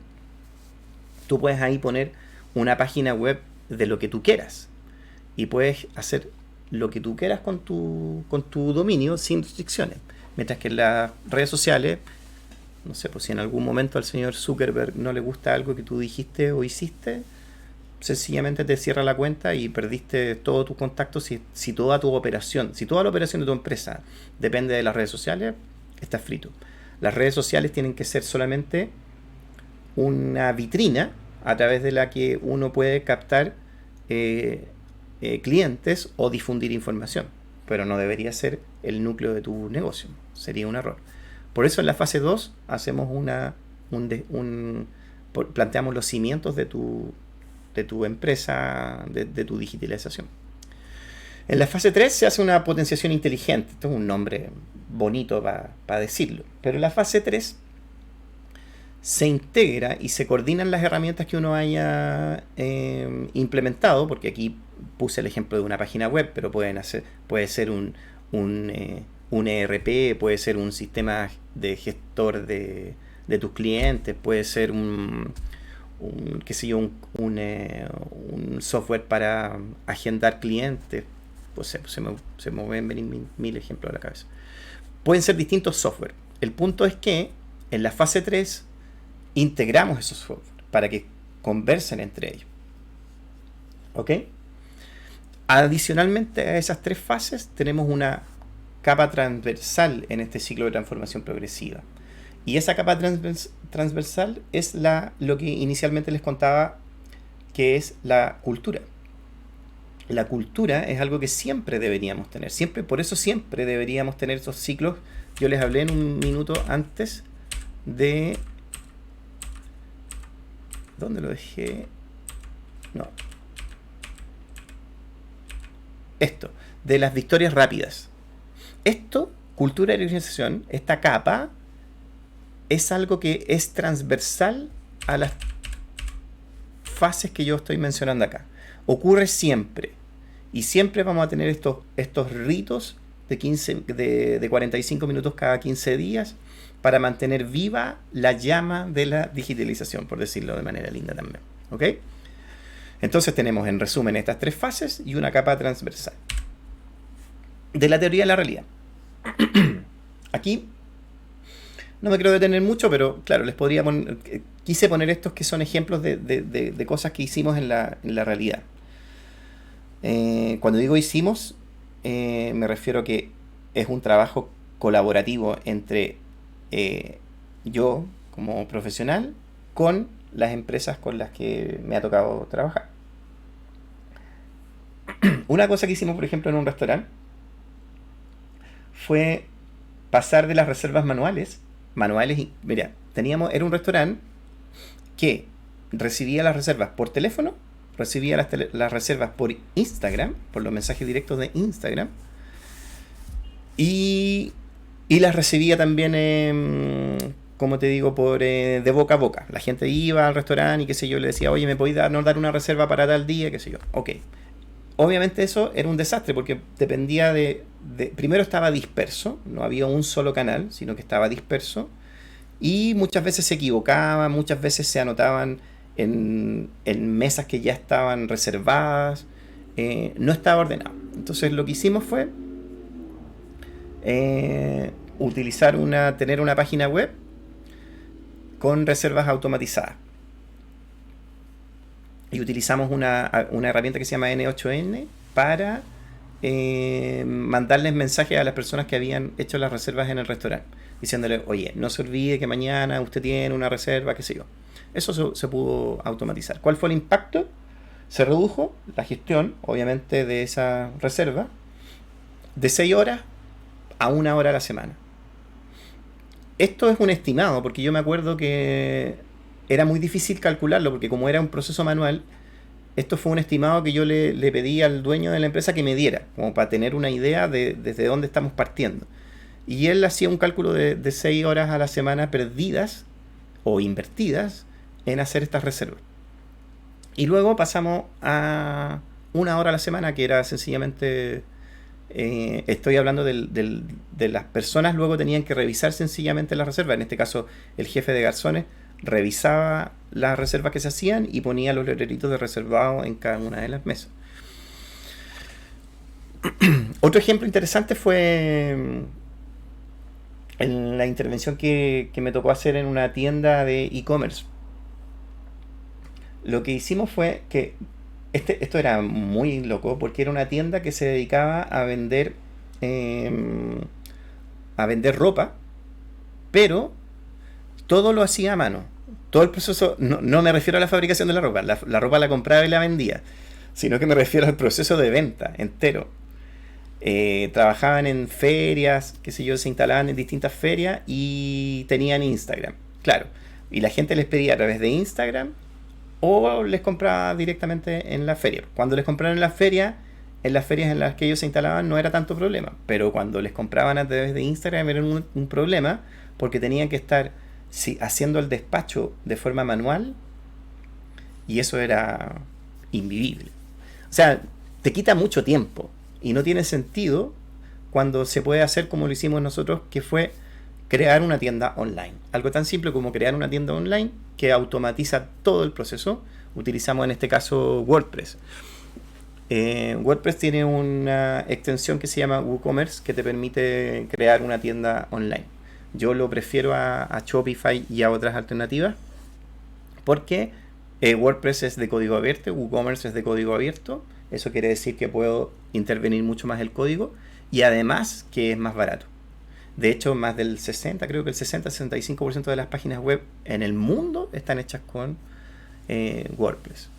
Speaker 1: Tú puedes ahí poner una página web de lo que tú quieras. Y puedes hacer lo que tú quieras con tu dominio sin restricciones. Mientras que en las redes sociales, no sé, pues si en algún momento al señor Zuckerberg no le gusta algo que tú dijiste o hiciste, sencillamente te cierra la cuenta y perdiste todos tus contactos. Si toda tu operación, si toda la operación de tu empresa depende de las redes sociales, estás frito. Las redes sociales tienen que ser solamente una vitrina a través de la que uno puede captar clientes o difundir información, pero no debería ser el núcleo de tu negocio. Sería un error. Por eso en la fase 2 hacemos planteamos los cimientos de tu empresa, de tu digitalización. En la fase 3 se hace una potenciación inteligente. Esto es un nombre bonito para decirlo. Pero en la fase 3 se integra y se coordinan las herramientas que uno haya implementado, porque aquí puse el ejemplo de una página web, pero puede ser un ERP, puede ser un sistema de gestor de tus clientes, puede ser un software para agendar clientes. Pues se me pueden venir mil ejemplos a la cabeza. Pueden ser distintos software. El punto es que en la fase 3 integramos esos software para que conversen entre ellos. ¿Ok? Adicionalmente a esas 3 fases tenemos una capa transversal en este ciclo de transformación progresiva. Y esa capa transversal es lo que inicialmente les contaba, que es la cultura. La cultura es algo que siempre deberíamos tener. Por eso siempre deberíamos tener estos ciclos. Yo les hablé en un minuto antes de... ¿Dónde lo dejé? No. Esto, de las victorias rápidas. Cultura de organización, esta capa, es algo que es transversal a las fases que yo estoy mencionando acá. Ocurre siempre. Y siempre vamos a tener estos ritos de 45 minutos cada 15 días para mantener viva la llama de la digitalización, por decirlo de manera linda también. ¿Ok? Entonces tenemos en resumen estas 3 fases y una capa transversal. De la teoría a la realidad. Aquí no me quiero detener mucho, pero claro, les podría quise poner estos que son ejemplos de cosas que hicimos en la realidad. Cuando digo hicimos, me refiero a que es un trabajo colaborativo entre yo como profesional con las empresas con las que me ha tocado trabajar. Una cosa que hicimos, por ejemplo, en un restaurante fue pasar de las reservas manuales y, mira, era un restaurante que recibía las reservas por teléfono, recibía las reservas por Instagram, por los mensajes directos de Instagram, y las recibía también, como te digo, de boca a boca. La gente iba al restaurante y qué sé yo, le decía, oye, ¿me podéis dar una reserva para tal día? Qué sé yo. Ok. Obviamente eso era un desastre porque dependía primero estaba disperso, no había un solo canal, sino que estaba disperso, y muchas veces se equivocaban, muchas veces se anotaban en mesas que ya estaban reservadas, no estaba ordenado. Entonces lo que hicimos fue tener una página web con reservas automatizadas. Y utilizamos una herramienta que se llama N8N para mandarles mensajes a las personas que habían hecho las reservas en el restaurante, diciéndole, oye, no se olvide que mañana usted tiene una reserva, qué sé yo. Eso se pudo automatizar. ¿Cuál fue el impacto? Se redujo la gestión, obviamente, de esa reserva de 6 horas a 1 hora a la semana. Esto es un estimado, porque yo me acuerdo que era muy difícil calcularlo, porque como era un proceso manual, esto fue un estimado que yo le pedí al dueño de la empresa que me diera, como para tener una idea de desde dónde estamos partiendo. Y él hacía un cálculo de 6 horas a la semana perdidas o invertidas en hacer estas reservas. Y luego pasamos a 1 hora a la semana, que era sencillamente... estoy hablando de las personas, luego tenían que revisar sencillamente las reservas. En este caso, el jefe de garzones revisaba las reservas que se hacían y ponía los letreritos de reservado en cada una de las mesas. Otro ejemplo interesante fue en la intervención que me tocó hacer en una tienda de e-commerce. Lo que hicimos fue que esto era muy loco, porque era una tienda que se dedicaba a vender ropa, pero todo lo hacía a mano. Todo el proceso, no me refiero a la fabricación de la ropa, la ropa la compraba y la vendía, sino que me refiero al proceso de venta entero. Trabajaban en ferias, qué sé yo, se instalaban en distintas ferias y tenían Instagram, claro. Y la gente les pedía a través de Instagram o les compraba directamente en la feria. Cuando les compraron en las ferias en las que ellos se instalaban no era tanto problema, pero cuando les compraban a través de Instagram era un problema, porque tenían que estar haciendo el despacho de forma manual y eso era invivible. O sea, te quita mucho tiempo y no tiene sentido cuando se puede hacer como lo hicimos nosotros, que fue crear una tienda online. Algo tan simple como crear una tienda online que automatiza todo el proceso. Utilizamos en este caso WordPress. WordPress tiene una extensión que se llama WooCommerce que te permite crear una tienda online. Yo lo prefiero a Shopify y a otras alternativas porque WordPress es de código abierto, WooCommerce es de código abierto. Eso quiere decir que puedo intervenir mucho más el código y además que es más barato. De hecho, más del creo que el 60-65% de las páginas web en el mundo están hechas con WordPress.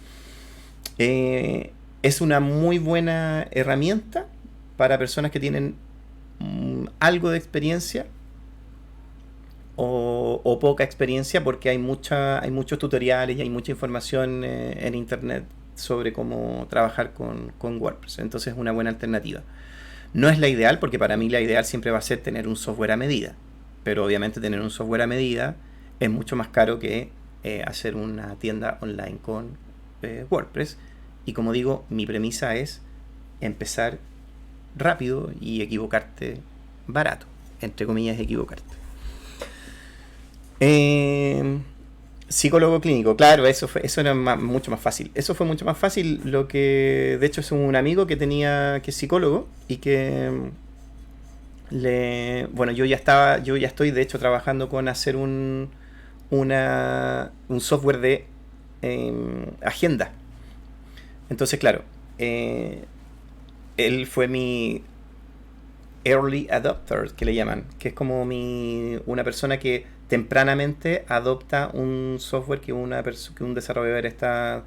Speaker 1: Es una muy buena herramienta para personas que tienen algo de experiencia o poca experiencia, porque hay muchos tutoriales y hay mucha información en internet sobre cómo trabajar con WordPress. Entonces es una buena alternativa. No es la ideal, porque para mí la ideal siempre va a ser tener un software a medida. Pero obviamente tener un software a medida es mucho más caro que hacer una tienda online con WordPress. Y como digo, mi premisa es empezar rápido y equivocarte barato. Entre comillas, equivocarte. Psicólogo clínico, claro, eso era mucho más fácil. Eso fue mucho más fácil. Lo que, de hecho, es un amigo que es psicólogo y que bueno, yo ya estoy de hecho trabajando con hacer un software de agenda. Entonces, claro, él fue mi early adopter, que le llaman, que es como una persona que tempranamente adopta un software que un desarrollador está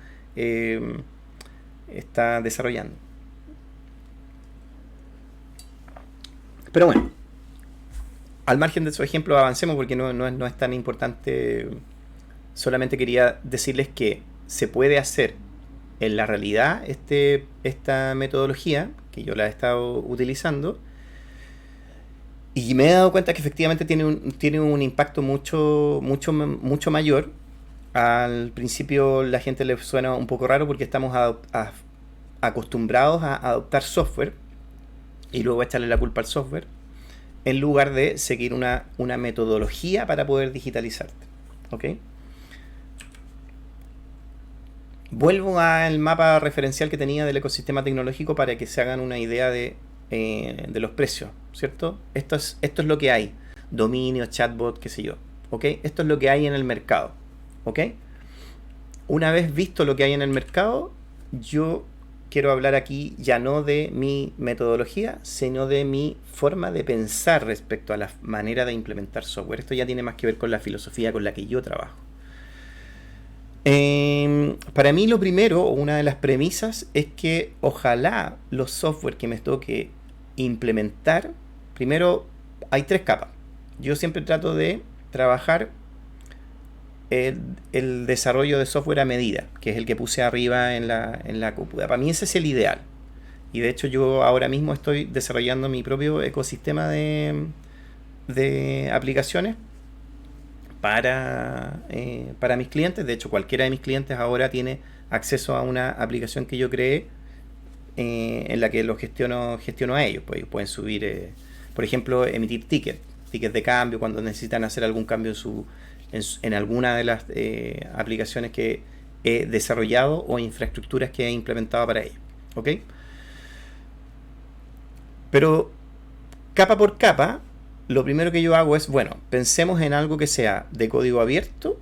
Speaker 1: desarrollando. Pero bueno, al margen de su ejemplo, avancemos porque no es tan importante. Solamente quería decirles que se puede hacer en la realidad esta metodología, que yo la he estado utilizando, y me he dado cuenta que efectivamente tiene un impacto mucho mayor. Al principio la gente le suena un poco raro porque estamos acostumbrados a adoptar software y luego echarle la culpa al software, en lugar de seguir una metodología para poder digitalizarte. ¿Ok? Vuelvo al mapa referencial que tenía del ecosistema tecnológico para que se hagan una idea de los precios. ¿cierto? Esto es lo que hay. Dominio, chatbot, qué sé yo. ¿Ok? Esto es lo que hay en el mercado. ¿Ok? Una vez visto lo que hay en el mercado, yo quiero hablar aquí ya no de mi metodología, sino de mi forma de pensar respecto a la manera de implementar software. Esto ya tiene más que ver con la filosofía con la que yo trabajo. Para mí lo primero, o una de las premisas, es que ojalá los software que me toque implementar, primero hay tres capas. Yo siempre trato de trabajar el desarrollo de software a medida, que es el que puse arriba en la cúpula. Para mí ese es el ideal. Y de hecho yo ahora mismo estoy desarrollando mi propio ecosistema de aplicaciones para mis clientes. De hecho, cualquiera de mis clientes ahora tiene acceso a una aplicación que yo creé en la que lo gestiono a ellos. Pues ellos pueden subir, por ejemplo, emitir tickets de cambio cuando necesitan hacer algún cambio en alguna de las aplicaciones que he desarrollado o infraestructuras que he implementado para ellos. ¿Ok? Pero capa por capa, lo primero que yo hago es, bueno, pensemos en algo que sea de código abierto,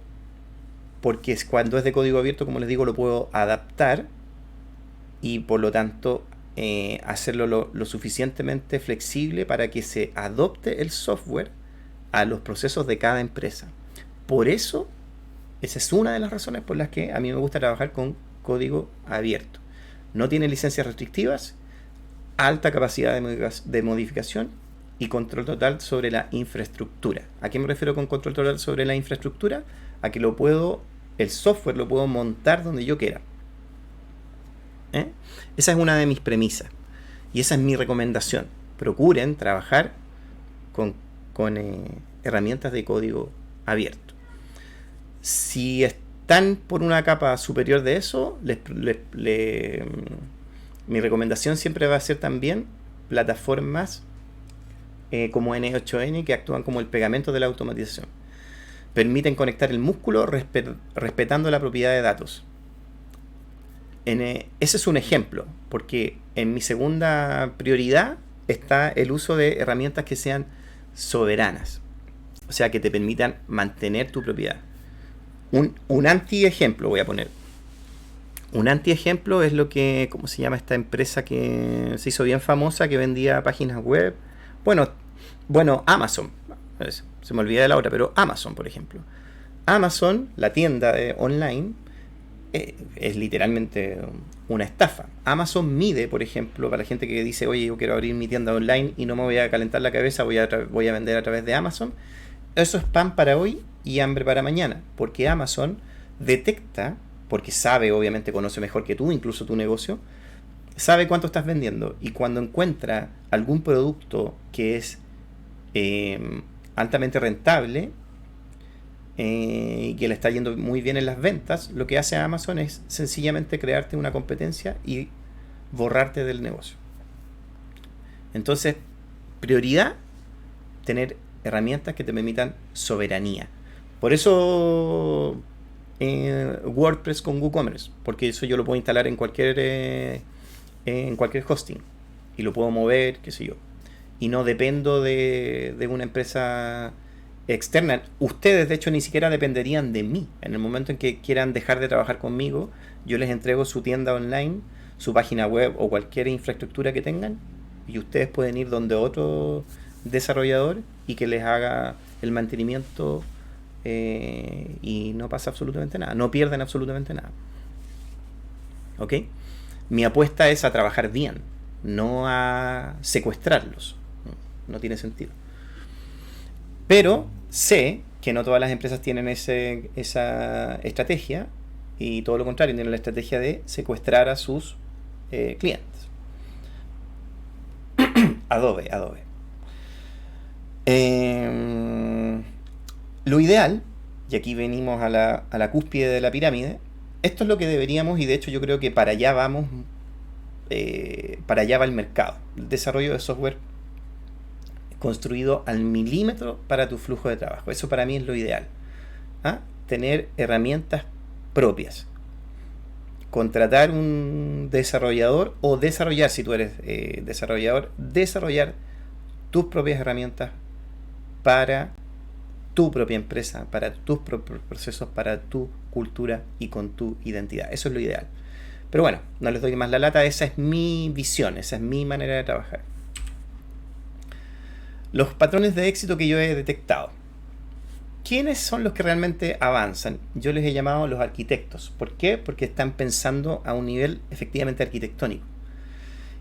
Speaker 1: porque cuando es de código abierto, como les digo, lo puedo adaptar y por lo tanto hacerlo lo suficientemente flexible para que se adopte el software a los procesos de cada empresa. Por eso, esa es una de las razones por las que a mí me gusta trabajar con código abierto. No tiene licencias restrictivas, alta capacidad de modificación y control total sobre la infraestructura. ¿A qué me refiero con control total sobre la infraestructura? A que el software lo puedo montar donde yo quiera. Esa es una de mis premisas y esa es mi recomendación. Procuren trabajar con herramientas de código abierto. Si están por una capa superior de eso, mi recomendación siempre va a ser también plataformas como N8N, que actúan como el pegamento de la automatización. Permiten conectar el músculo respetando la propiedad de datos. Ese es un ejemplo, porque en mi segunda prioridad está el uso de herramientas que sean soberanas, o sea, que te permitan mantener tu propiedad. Un anti-ejemplo voy a poner. Un anti-ejemplo es ¿cómo se llama esta empresa que se hizo bien famosa, que vendía páginas web? Bueno, Amazon. Se me olvida de la otra, pero Amazon, por ejemplo. Amazon, la tienda online, es literalmente una estafa. Amazon mide, por ejemplo, para la gente que dice, oye, yo quiero abrir mi tienda online y no me voy a calentar la cabeza, voy a vender a través de Amazon. Eso es pan para hoy y hambre para mañana, porque Amazon detecta, porque sabe, obviamente conoce mejor que tú, incluso tu negocio, sabe cuánto estás vendiendo, y cuando encuentra algún producto que es altamente rentable y que le está yendo muy bien en las ventas, lo que hace Amazon es sencillamente crearte una competencia y borrarte del negocio. Entonces, prioridad, tener herramientas que te permitan soberanía. Por eso WordPress con WooCommerce, porque eso yo lo puedo instalar en cualquier hosting y lo puedo mover, qué sé yo, y no dependo de una empresa externa. Ustedes de hecho ni siquiera dependerían de mí. En el momento en que quieran dejar de trabajar conmigo, yo les entrego su tienda online, su página web o cualquier infraestructura que tengan, y ustedes pueden ir donde otro desarrollador y que les haga el mantenimiento y no pasa absolutamente nada, no pierden absolutamente nada. ¿Ok? Mi apuesta es a trabajar bien, no a secuestrarlos. No tiene sentido. Pero sé que no todas las empresas tienen esa estrategia, y todo lo contrario, tienen la estrategia de secuestrar a sus clientes. Adobe. Lo ideal, y aquí venimos a la cúspide de la pirámide, esto es lo que deberíamos, y de hecho yo creo que para allá vamos, para allá va el mercado. El desarrollo de software construido al milímetro para tu flujo de trabajo. Eso para mí es lo ideal. Tener herramientas propias. Contratar un desarrollador o desarrollar, si tú eres desarrollador, desarrollar tus propias herramientas para tu propia empresa, para tus propios procesos, para tu cultura y con tu identidad. Eso es lo ideal. Pero bueno, no les doy más la lata, esa es mi visión, esa es mi manera de trabajar. Los patrones de éxito que yo he detectado. ¿Quiénes son los que realmente avanzan? Yo les he llamado los arquitectos. ¿Por qué? Porque están pensando a un nivel efectivamente arquitectónico.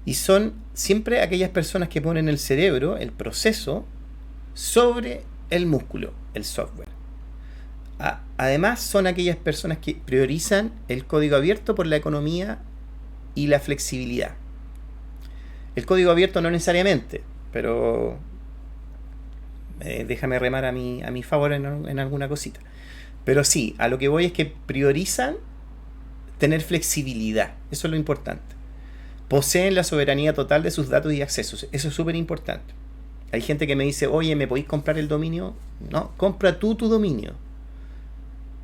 Speaker 1: Y son siempre aquellas personas que ponen el cerebro, el proceso, sobre el músculo, el software. Además, son aquellas personas que priorizan el código abierto por la economía y la flexibilidad. El código abierto no necesariamente, pero déjame remar a mi favor en alguna cosita. Pero sí, a lo que voy es que priorizan tener flexibilidad. Eso es lo importante. Poseen la soberanía total de sus datos y accesos. Eso es súper importante. Hay gente que me dice, oye, ¿me podéis comprar el dominio? No, compra tú tu dominio.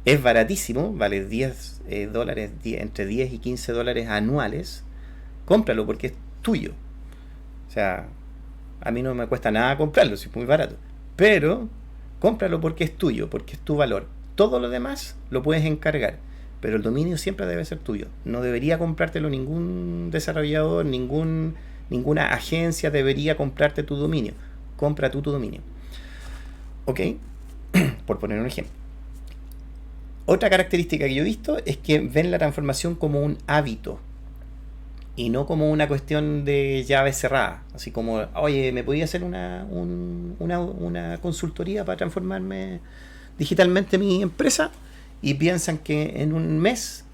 Speaker 1: Es baratísimo, vale 10 dólares, entre 10 y 15 dólares anuales. Cómpralo porque es tuyo. O sea, a mí no me cuesta nada comprarlo, es muy barato. Pero cómpralo porque es tuyo, porque es tu valor. Todo lo demás lo puedes encargar, pero el dominio siempre debe ser tuyo. No debería comprártelo ningún desarrollador, ninguna agencia debería comprarte tu dominio. Compra tú tu dominio. ¿Ok? Por poner un ejemplo. Otra característica que yo he visto es que ven la transformación como un hábito y no como una cuestión de llave cerrada. Así como, oye, ¿me podía hacer una consultoría para transformarme digitalmente mi empresa? Y piensan que en un mes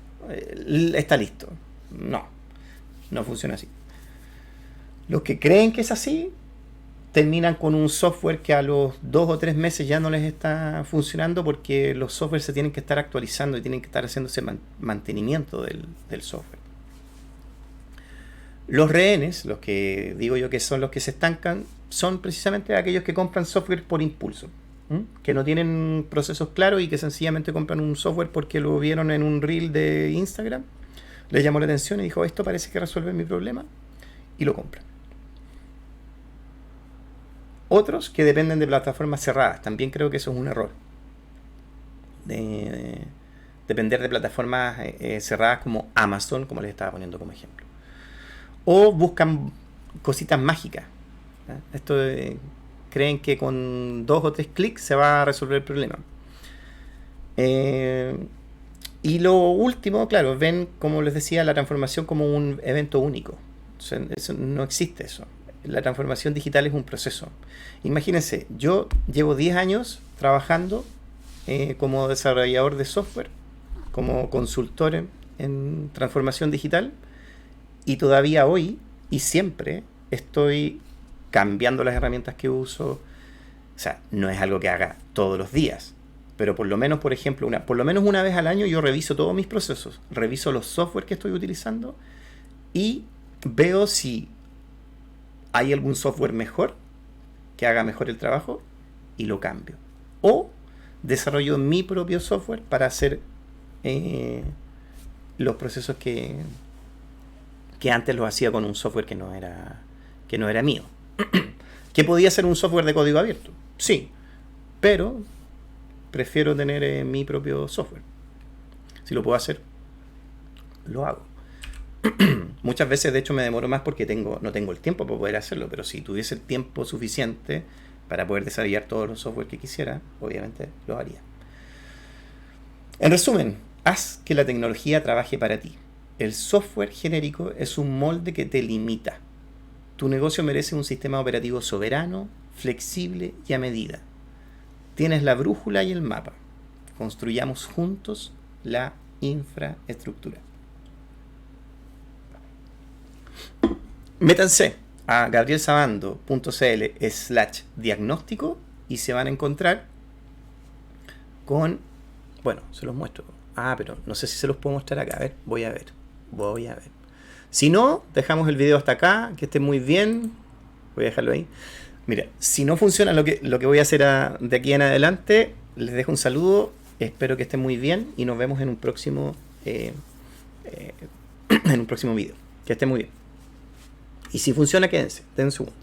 Speaker 1: está listo. No, no funciona así. Los que creen que es así terminan con un software que a los 2 o 3 meses ya no les está funcionando porque los softwares se tienen que estar actualizando y tienen que estar haciéndose mantenimiento del software. Los rehenes, los que digo yo que son los que se estancan, son precisamente aquellos que compran software por impulso, que no tienen procesos claros y que sencillamente compran un software porque lo vieron en un reel de Instagram, les llamó la atención y dijo, esto parece que resuelve mi problema, y lo compran. Otros que dependen de plataformas cerradas, también creo que eso es un error. Depender de plataformas cerradas como Amazon, como les estaba poniendo como ejemplo. O buscan cositas mágicas. Esto creen que con 2 o 3 clics se va a resolver el problema. Y lo último, claro, ven, como les decía, la transformación como un evento único. O sea, no existe eso. La transformación digital es un proceso. Imagínense, yo llevo 10 años trabajando como desarrollador de software, como consultor en transformación digital, y todavía hoy y siempre estoy cambiando las herramientas que uso. O sea, no es algo que haga todos los días, pero por lo menos, por ejemplo, por lo menos una vez al año yo reviso todos mis procesos, reviso los software que estoy utilizando y veo si hay algún software mejor que haga mejor el trabajo y lo cambio. O desarrollo mi propio software para hacer los procesos que antes los hacía con un software que no era mío. ¿Que podía ser un software de código abierto? Sí, pero prefiero tener mi propio software. Si lo puedo hacer, lo hago. Muchas veces, de hecho, me demoro más porque no tengo el tiempo para poder hacerlo, pero si tuviese el tiempo suficiente para poder desarrollar todos los software que quisiera, obviamente lo haría. En resumen, haz que la tecnología trabaje para ti. El software genérico es un molde que te limita. Tu negocio merece un sistema operativo soberano, flexible y a medida. Tienes la brújula y el mapa. Construyamos juntos la infraestructura. Métanse a gabrielsabando.cl/diagnóstico y se van a encontrar con... Bueno, se los muestro. Pero no sé si se los puedo mostrar acá. A ver, voy a ver. Si no, dejamos el video hasta acá. Que esté muy bien. Voy a dejarlo ahí. Mira, si no funciona lo que voy a hacer de aquí en adelante, les dejo un saludo. Espero que estén muy bien y nos vemos en un próximo video. Que estén muy bien. Y si funciona, quédense. Den un segundo.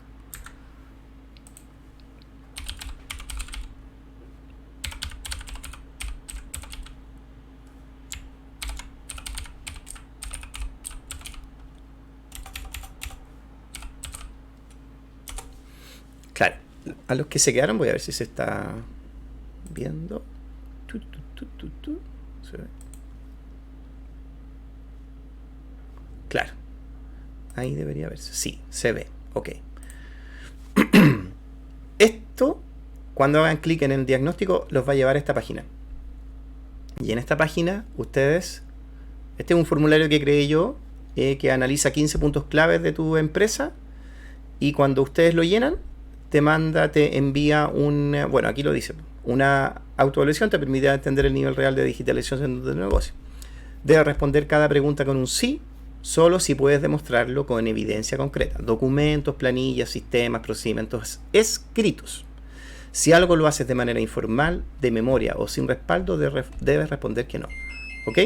Speaker 1: Claro, a los que se quedaron voy a ver si se está viendo. Tu, tu, tu, tu, tu. ¿Se ve? Claro, ahí debería verse. Sí, se ve. Ok. Esto, cuando hagan clic en el diagnóstico, los va a llevar a esta página. Y en esta página, ustedes... Este es un formulario que creé yo, que analiza 15 puntos claves de tu empresa. Y cuando ustedes lo llenan, te envía una... Bueno, aquí lo dice. Una autoevaluación te permite entender el nivel real de digitalización de tu negocio. Debes responder cada pregunta con un sí, solo si puedes demostrarlo con evidencia concreta. Documentos, planillas, sistemas, procedimientos escritos. Si algo lo haces de manera informal, de memoria o sin respaldo, debes responder que no. ¿Ok?